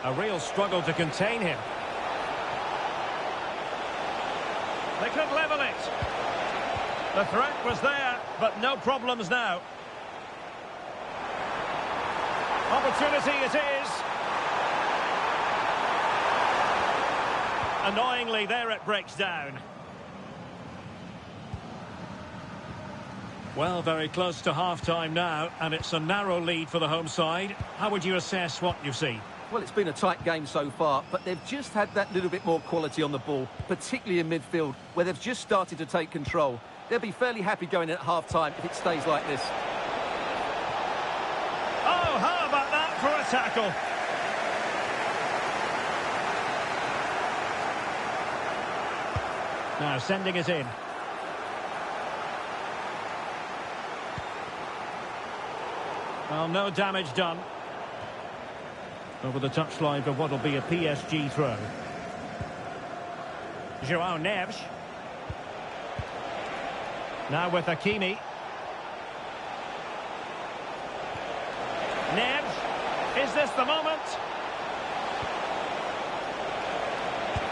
A real struggle to contain him. They could level it. The threat was there, but no problems now. Opportunity it is. Annoyingly, there it breaks down. Well, very close to half-time now, and it's a narrow lead for the home side. How would you assess what you've seen? Well, it's been a tight game so far, but they've just had that little bit more quality on the ball, particularly in midfield, where they've just started to take control. They'll be fairly happy going in at half-time if it stays like this. Oh, how about that for a tackle? Now sending it in. Well, no damage done. Over the touchline for what will be a PSG throw. João Neves. Now with Hakimi. Neves. Is this the moment?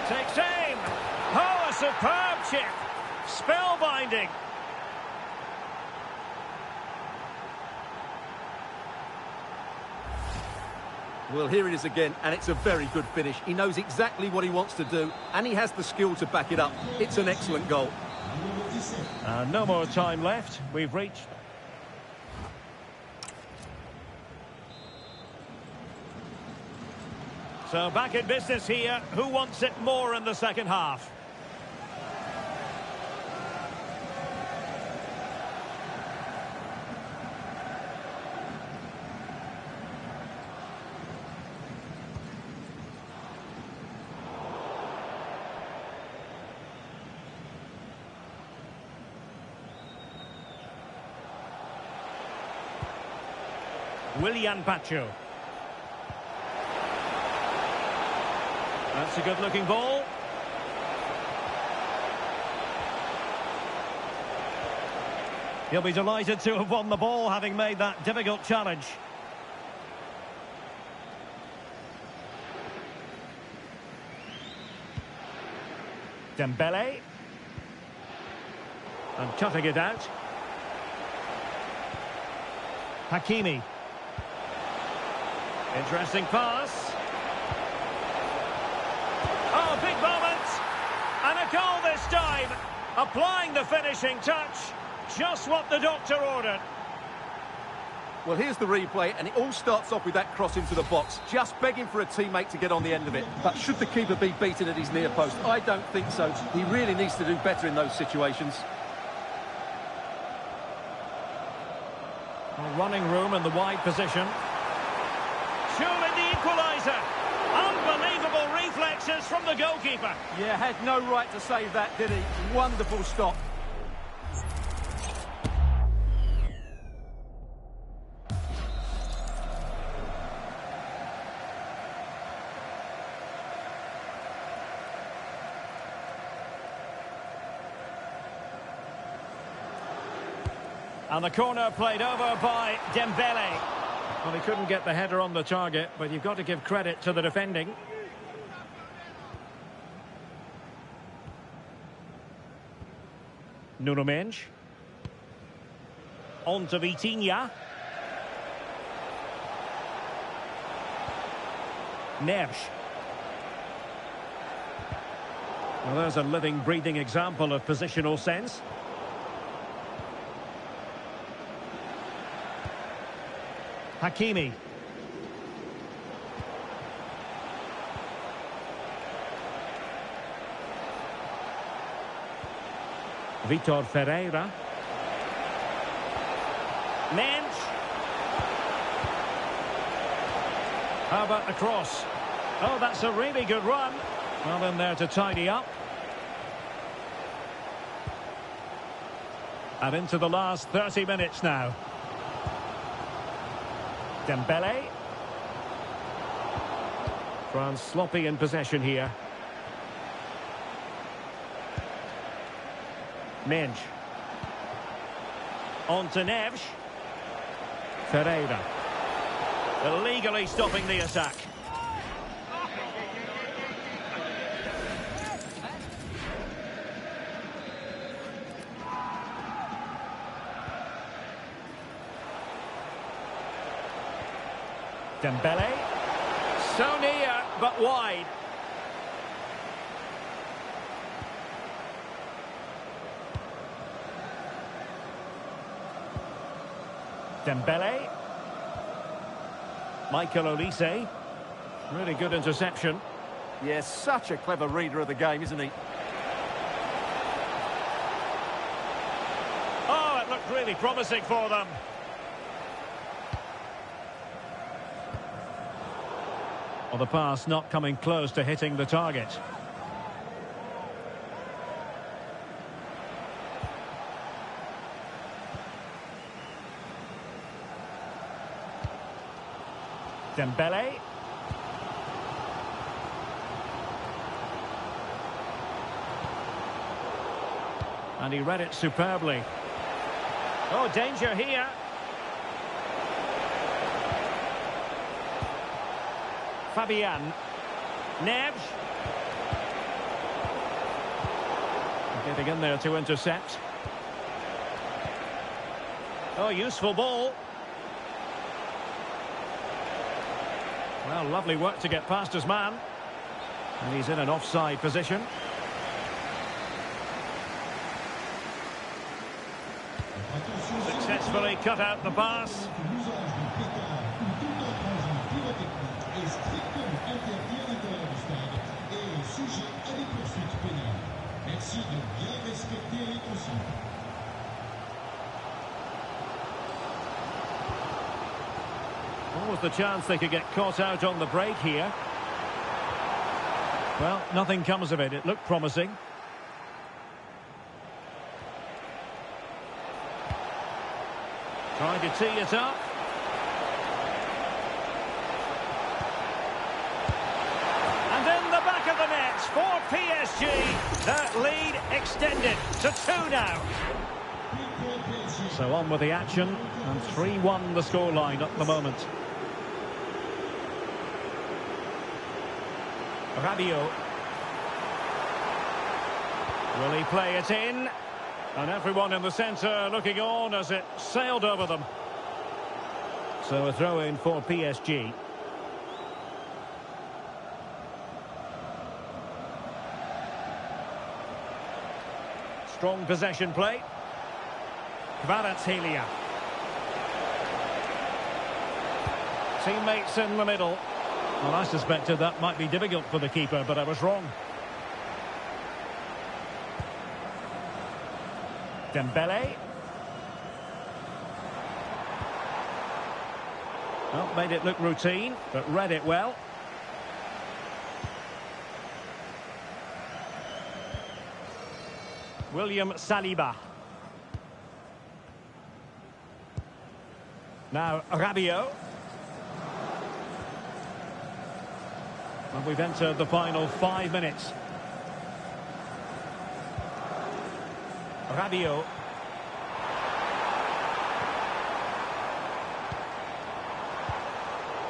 Takes aim. Oh, a superb chip. Spellbinding. Well, here it is again, and it's a very good finish. He knows exactly what he wants to do, and he has the skill to back it up. It's an excellent goal. No more time left. We've reached... So back in business here. Who wants it more in the second half? Willian Pacho. That's a good-looking ball. He'll be delighted to have won the ball, having made that difficult challenge. Dembele. And cutting it out. Hakimi. Interesting pass. Oh, big moment. And a goal this time. Applying the finishing touch. Just what the doctor ordered. Well, here's the replay, and it all starts off with that cross into the box. Just begging for a teammate to get on the end of it. But should the keeper be beaten at his near post? I don't think so. He really needs to do better in those situations. Running room in the wide position. Surely the equaliser. Unbelievable reflexes from the goalkeeper. Yeah, had no right to save that, did he? Wonderful stop. And the corner played over by Dembele. Well, he couldn't get the header on the target, but you've got to give credit to the defending. Nuno Mendes. On to Vitinha. Neves. Well, there's a living, breathing example of positional sense. Hakimi. Vitor Ferreira. Mendes. How about the cross? Oh, that's a really good run. Well in there to tidy up. And into the last 30 minutes now. Dembele. France sloppy in possession here. Mendes. On to Neves. Ferreira. Illegally stopping the attack. Dembele. So near, but wide. Dembele. Michael Olise. Really good interception. Yes, such a clever reader of the game, isn't he? Oh, it looked really promising for them. Well, the pass not coming close to hitting the target. Dembele. And he read it superbly. Oh, danger here. Fabian. Neves. Getting in there to intercept. Oh, useful ball. Well, lovely work to get past his man. And he's in an offside position. Successfully cut out the pass. What was the chance they could get caught out on the break here? Well, nothing comes of it. It looked promising. Trying to tee it up. And in the back of the net for PSG. That lead extended to 2 now. So on with the action, and 3-1 the scoreline at the moment. Rabiot. Will he play it in? And everyone in the centre looking on as it sailed over them. So a throw in for PSG. Strong possession play. Kvaratskhelia. Teammates in the middle. Well, I suspected that might be difficult for the keeper, but I was wrong. Dembele. Well, made it look routine, but read it well. William Saliba. Now Rabiot. And we've entered the final 5 minutes. Rabiot.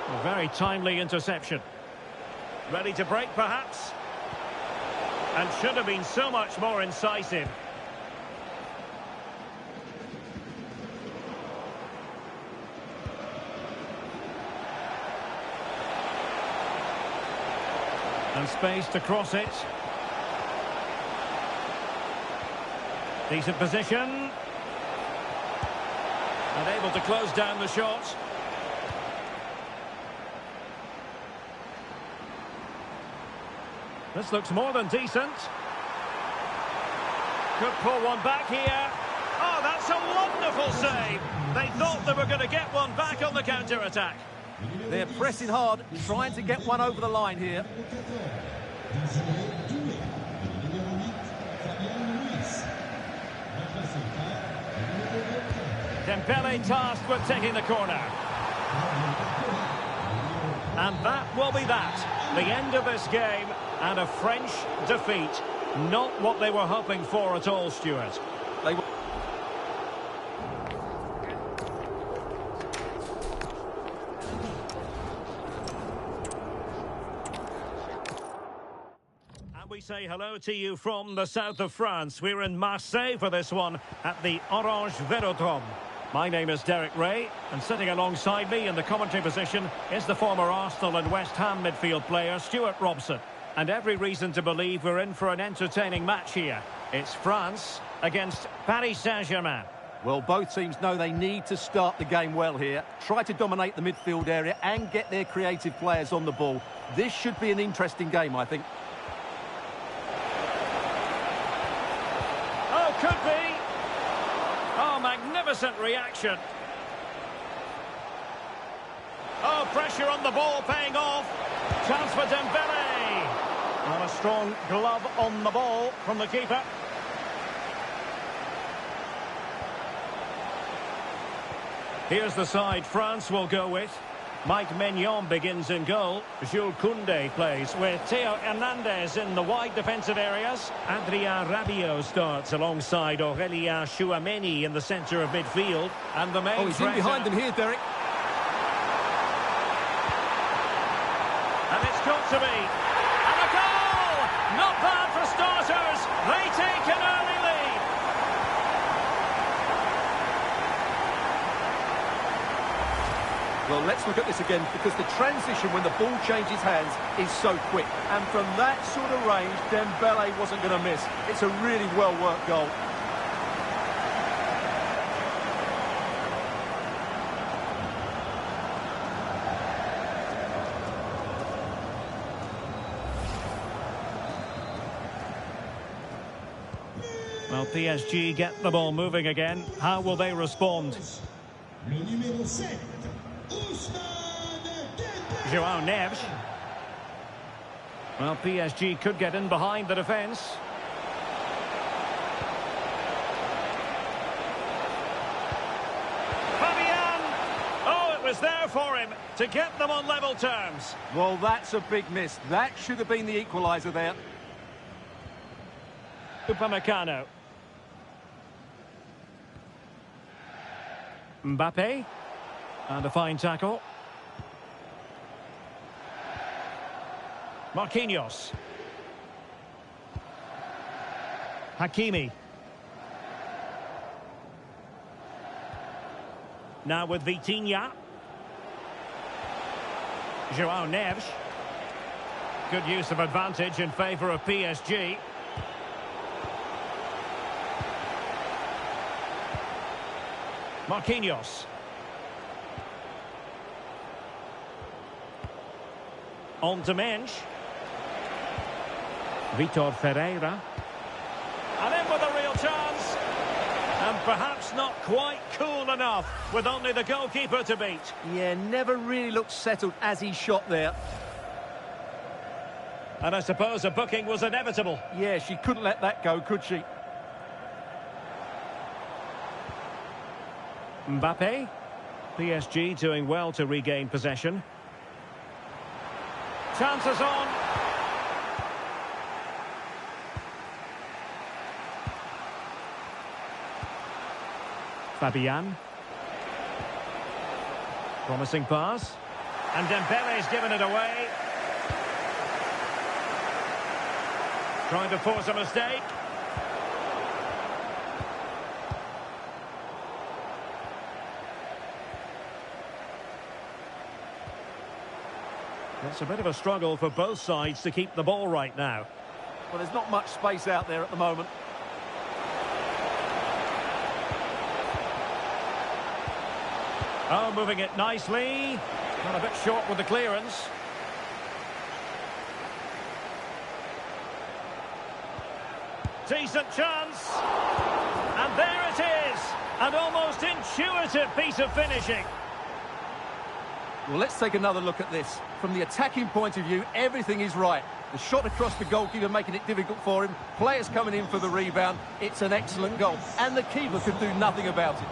A very timely interception. Ready to break, perhaps? And should have been so much more incisive. And space to cross it. Decent position. And able to close down the shot. This looks more than decent. Could pull one back here. Oh, that's a wonderful save. They thought they were going to get one back on the counter-attack. They're pressing hard, trying to get one over the line here. Dembele tasked with taking the corner. And that will be that. The end of this game and a French defeat. Not what they were hoping for at all, Stuart. They were... We say hello to you from the south of France. We're in Marseille for this one at the Orange Velodrome. My name is Derek Ray, and sitting alongside me in the commentary position is the former Arsenal and West Ham midfield player Stuart Robson. And every reason to believe we're in for an entertaining match here. It's France against Paris Saint-Germain. Well, both teams know they need to start the game well here. Try to dominate the midfield area and get their creative players on the ball. This should be an interesting game, I think. Oh, could be. Oh, magnificent reaction. Oh, pressure on the ball paying off. Chance for Dembele. And a strong glove on the ball from the keeper. Here's the side France will go with. Mike Maignan begins in goal. Jules Koundé plays with Theo Hernandez in the wide defensive areas. Adrien Rabiot starts alongside Aurélien Tchouameni in the centre of midfield. And the main he's in behind them here, Derek. And it's got to be. And a goal! Not bad for starters. They take an early lead. Well, let's look at this again, because the transition when the ball changes hands is so quick. And from that sort of range, Dembele wasn't going to miss. It's a really well-worked goal. Well, PSG get the ball moving again. How will they respond? João Neves. Well, PSG could get in behind the defence. Fabian! Oh, it was there for him to get them on level terms. Well, that's a big miss. That should have been the equaliser there. Upamecano. Mbappe. And a fine tackle. Marquinhos. Hakimi. Now with Vitinha. João Neves. Good use of advantage in favour of PSG. Marquinhos. On to Mensch. Vitor Ferreira. And in with a real chance. And perhaps not quite cool enough with only the goalkeeper to beat. Yeah, never really looked settled as he shot there. And I suppose a booking was inevitable. Yeah, she couldn't let that go, could she? Mbappe. PSG doing well to regain possession. Chances on. Fabian. Promising pass. And Dembele's given it away. Trying to force a mistake. It's a bit of a struggle for both sides to keep the ball right now. Well, there's not much space out there at the moment. Oh, moving it nicely. Got a bit short with the clearance. Decent chance. And there it is. An almost intuitive piece of finishing. Well, let's take another look at this. From the attacking point of view, everything is right. The shot across the goalkeeper making it difficult for him. Players coming in for the rebound. It's an excellent goal. And the keeper could do nothing about it.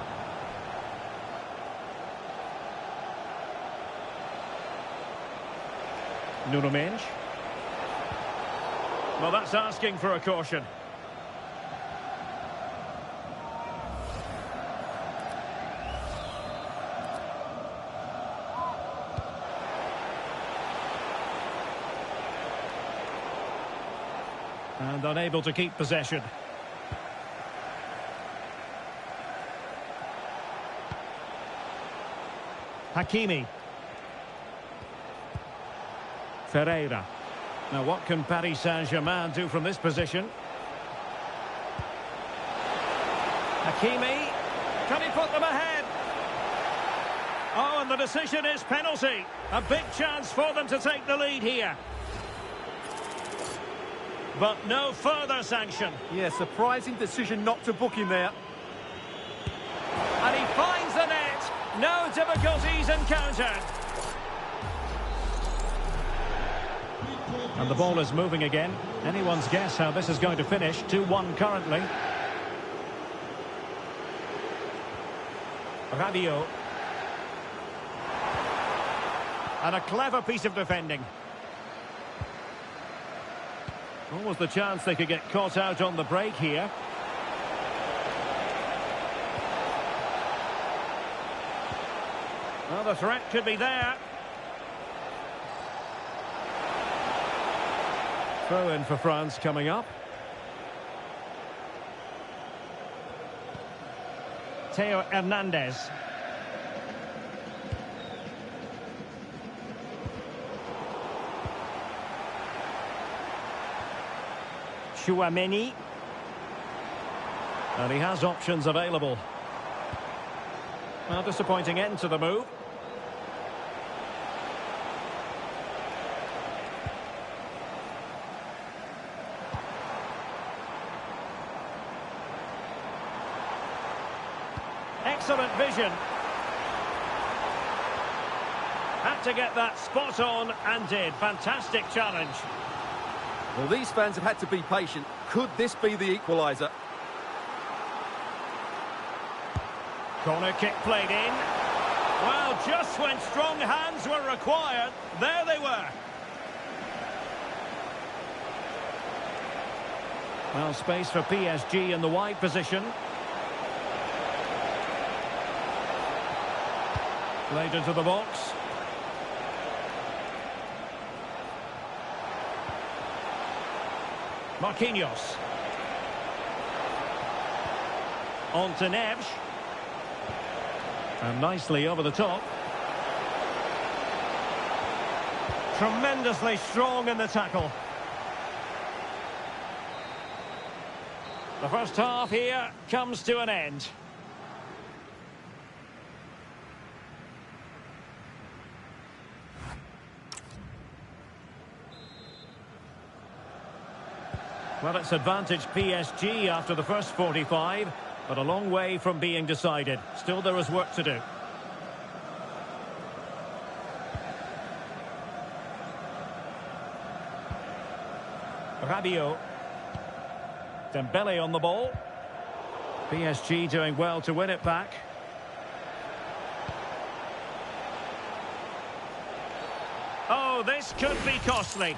Nuno Mensch. Well, that's asking for a caution. And unable to keep possession. Hakimi. Ferreira. Now what can Paris Saint-Germain do from this position? Hakimi. Can he put them ahead? Oh, and the decision is penalty. A big chance for them to take the lead here. But no further sanction. Yeah, surprising decision not to book him there. And he finds the net. No difficulties encountered. And the ball is moving again. Anyone's guess how this is going to finish. 2-1 currently. Rabiot. And a clever piece of defending. Almost the chance they could get caught out on the break here. Well, the threat could be there. Throw in for France coming up. Theo Hernandez. Chouameni. And he has options available. Well, disappointing end to the move. Excellent vision. Had to get that spot on and did. Fantastic challenge. Well, these fans have had to be patient. Could this be the equaliser? Corner kick played in. Well, just when strong hands were required, there they were. Well, space for PSG in the wide position. Played into the box. Marquinhos. On to Neves. And nicely over the top. Tremendously strong in the tackle. The first half here comes to an end. Well, it's advantage PSG after the first 45, but a long way from being decided. Still, there is work to do. Rabiot. Dembele on the ball. PSG doing well to win it back. Oh, this could be costly.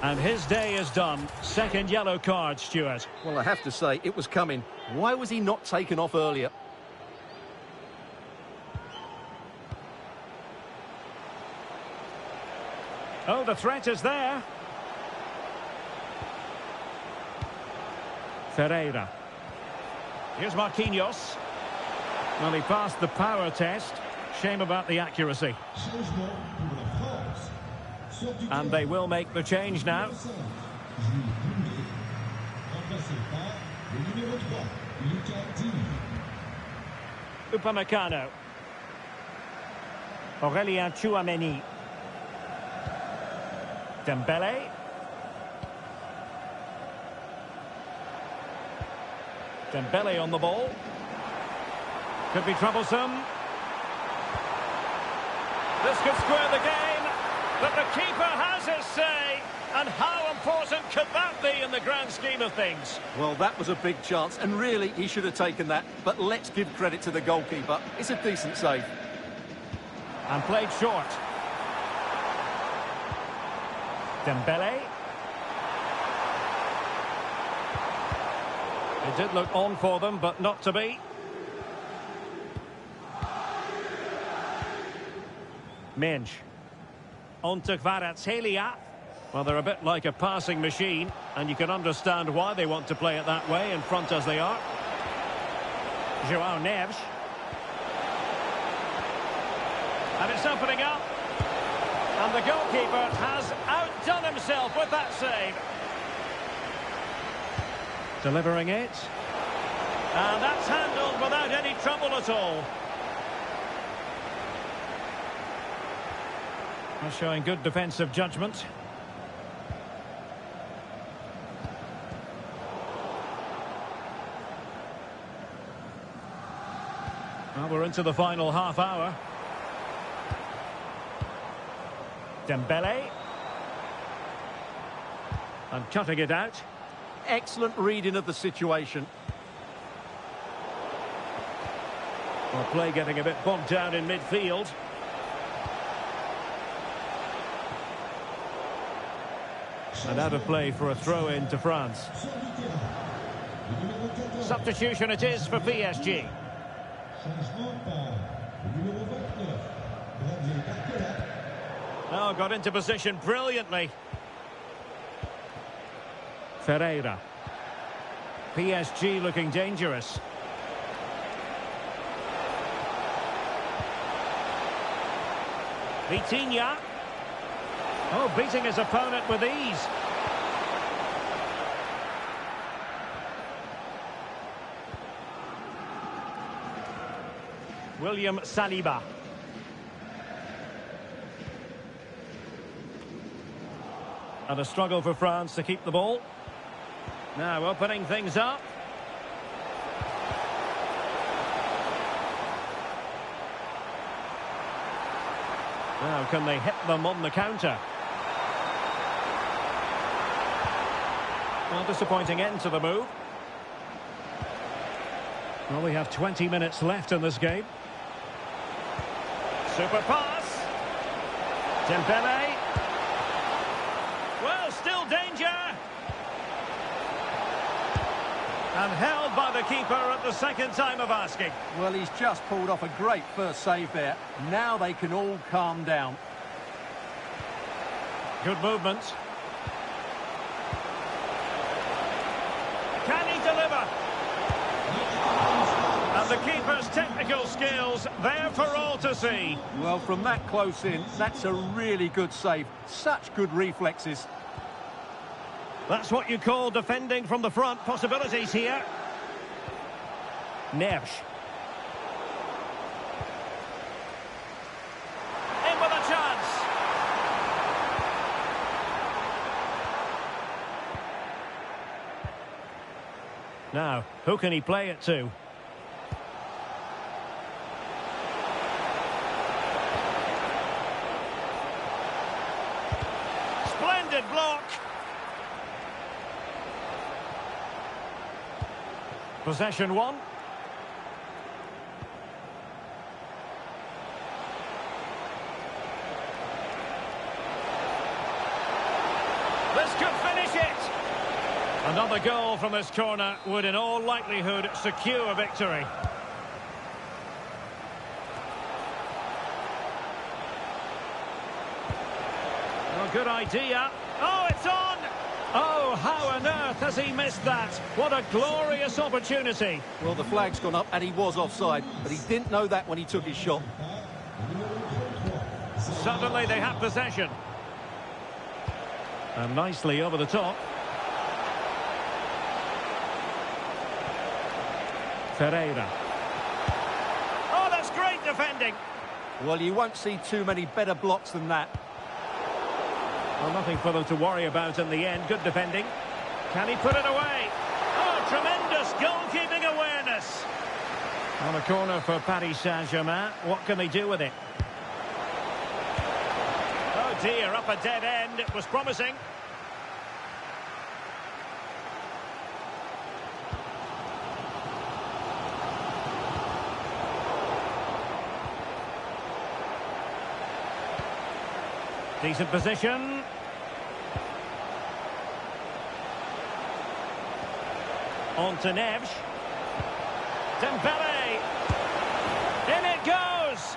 And his day is done. Second yellow card, Stuart. Well, I have to say, it was coming. Why was he not taken off earlier? Oh, the threat is there. Ferreira. Here's Marquinhos. Well, he passed the power test. Shame about the accuracy. And they will make the change now. Upamecano. Aurélien Tchouameni. Dembele. Dembele on the ball. Could be troublesome. This could square the game, but the keeper has his say. And how important could that be in the grand scheme of things? Well, that was a big chance, and really, he should have taken that. But let's give credit to the goalkeeper. It's a decent save. And played short. Dembele. It did look on for them, but not to be. Minge. On to Kvaratskhelia. Well, they're a bit like a passing machine, and you can understand why they want to play it that way, in front as they are. João Neves. And it's opening up. And the goalkeeper has outdone himself with that save. Delivering it. And that's handled without any trouble at all. Showing good defensive judgment. Well, we're into the final half hour. Dembele. And cutting it out. Excellent reading of the situation. Well, play getting a bit bogged down in midfield. And out of play for a throw-in to France. Substitution it is for PSG. Oh, got into position brilliantly. Ferreira. PSG looking dangerous. Vitinha. Oh, beating his opponent with ease. William Saliba. And a struggle for France to keep the ball. Now opening things up. Now can they hit them on the counter? Well, disappointing end to the move. Well, we have 20 minutes left in this game. Super pass. Dembele. Well, still danger. And held by the keeper at the second time of asking. Well, he's just pulled off a great first save there. Now they can all calm down. Good movement. Can he deliver? And the keeper's technical skills there for all to see. Well, from that close in, that's a really good save. Such good reflexes. That's what you call defending from the front. Possibilities here. Neves. In with a chance. Now, who can he play it to? Splendid block. Possession one. This could finish it. Another goal from this corner would in all likelihood secure victory. Oh, good idea. Oh, it's on! Oh, how on earth has he missed that? What a glorious opportunity. Well, the flag's gone up and he was offside, but he didn't know that when he took his shot. Suddenly they have possession. And nicely over the top. Ferreira. Oh, that's great defending. Well, you won't see too many better blocks than that. Well, nothing for them to worry about in the end. Good defending. Can he put it away? Oh, tremendous goalkeeping awareness. On a corner for Paris Saint-Germain. What can they do with it? Oh dear, up a dead end. It was promising. Decent position. On to Neves. Dembele. In it goes.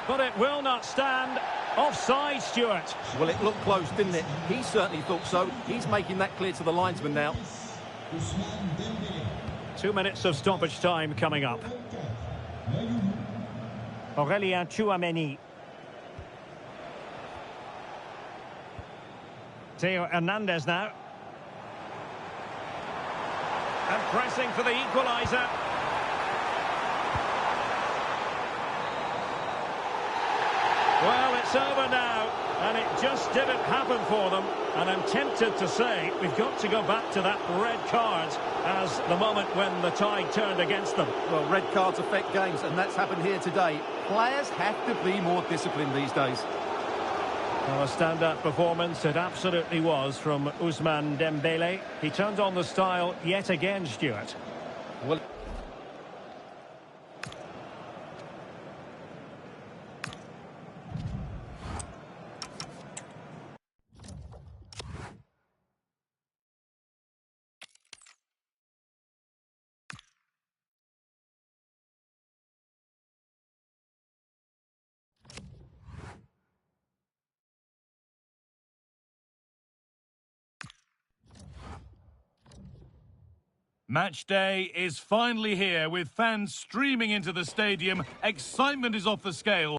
But it will not stand. Offside, Stuart. Well, it looked close, didn't it? He certainly thought so. He's making that clear to the linesman now. 2 minutes of stoppage time coming up. Aurélien Tchouameni. Theo Hernandez now. And pressing for the equaliser. Well, it's over now, and it just didn't happen for them. And I'm tempted to say we've got to go back to that red card as the moment when the tide turned against them. Well, red cards affect games, and that's happened here today. Players have to be more disciplined these days. Well, a standout performance it absolutely was from Ousmane Dembele. He turned on the style yet again, Stuart. Well, Match day is finally here with fans streaming into the stadium. Excitement is off the scale.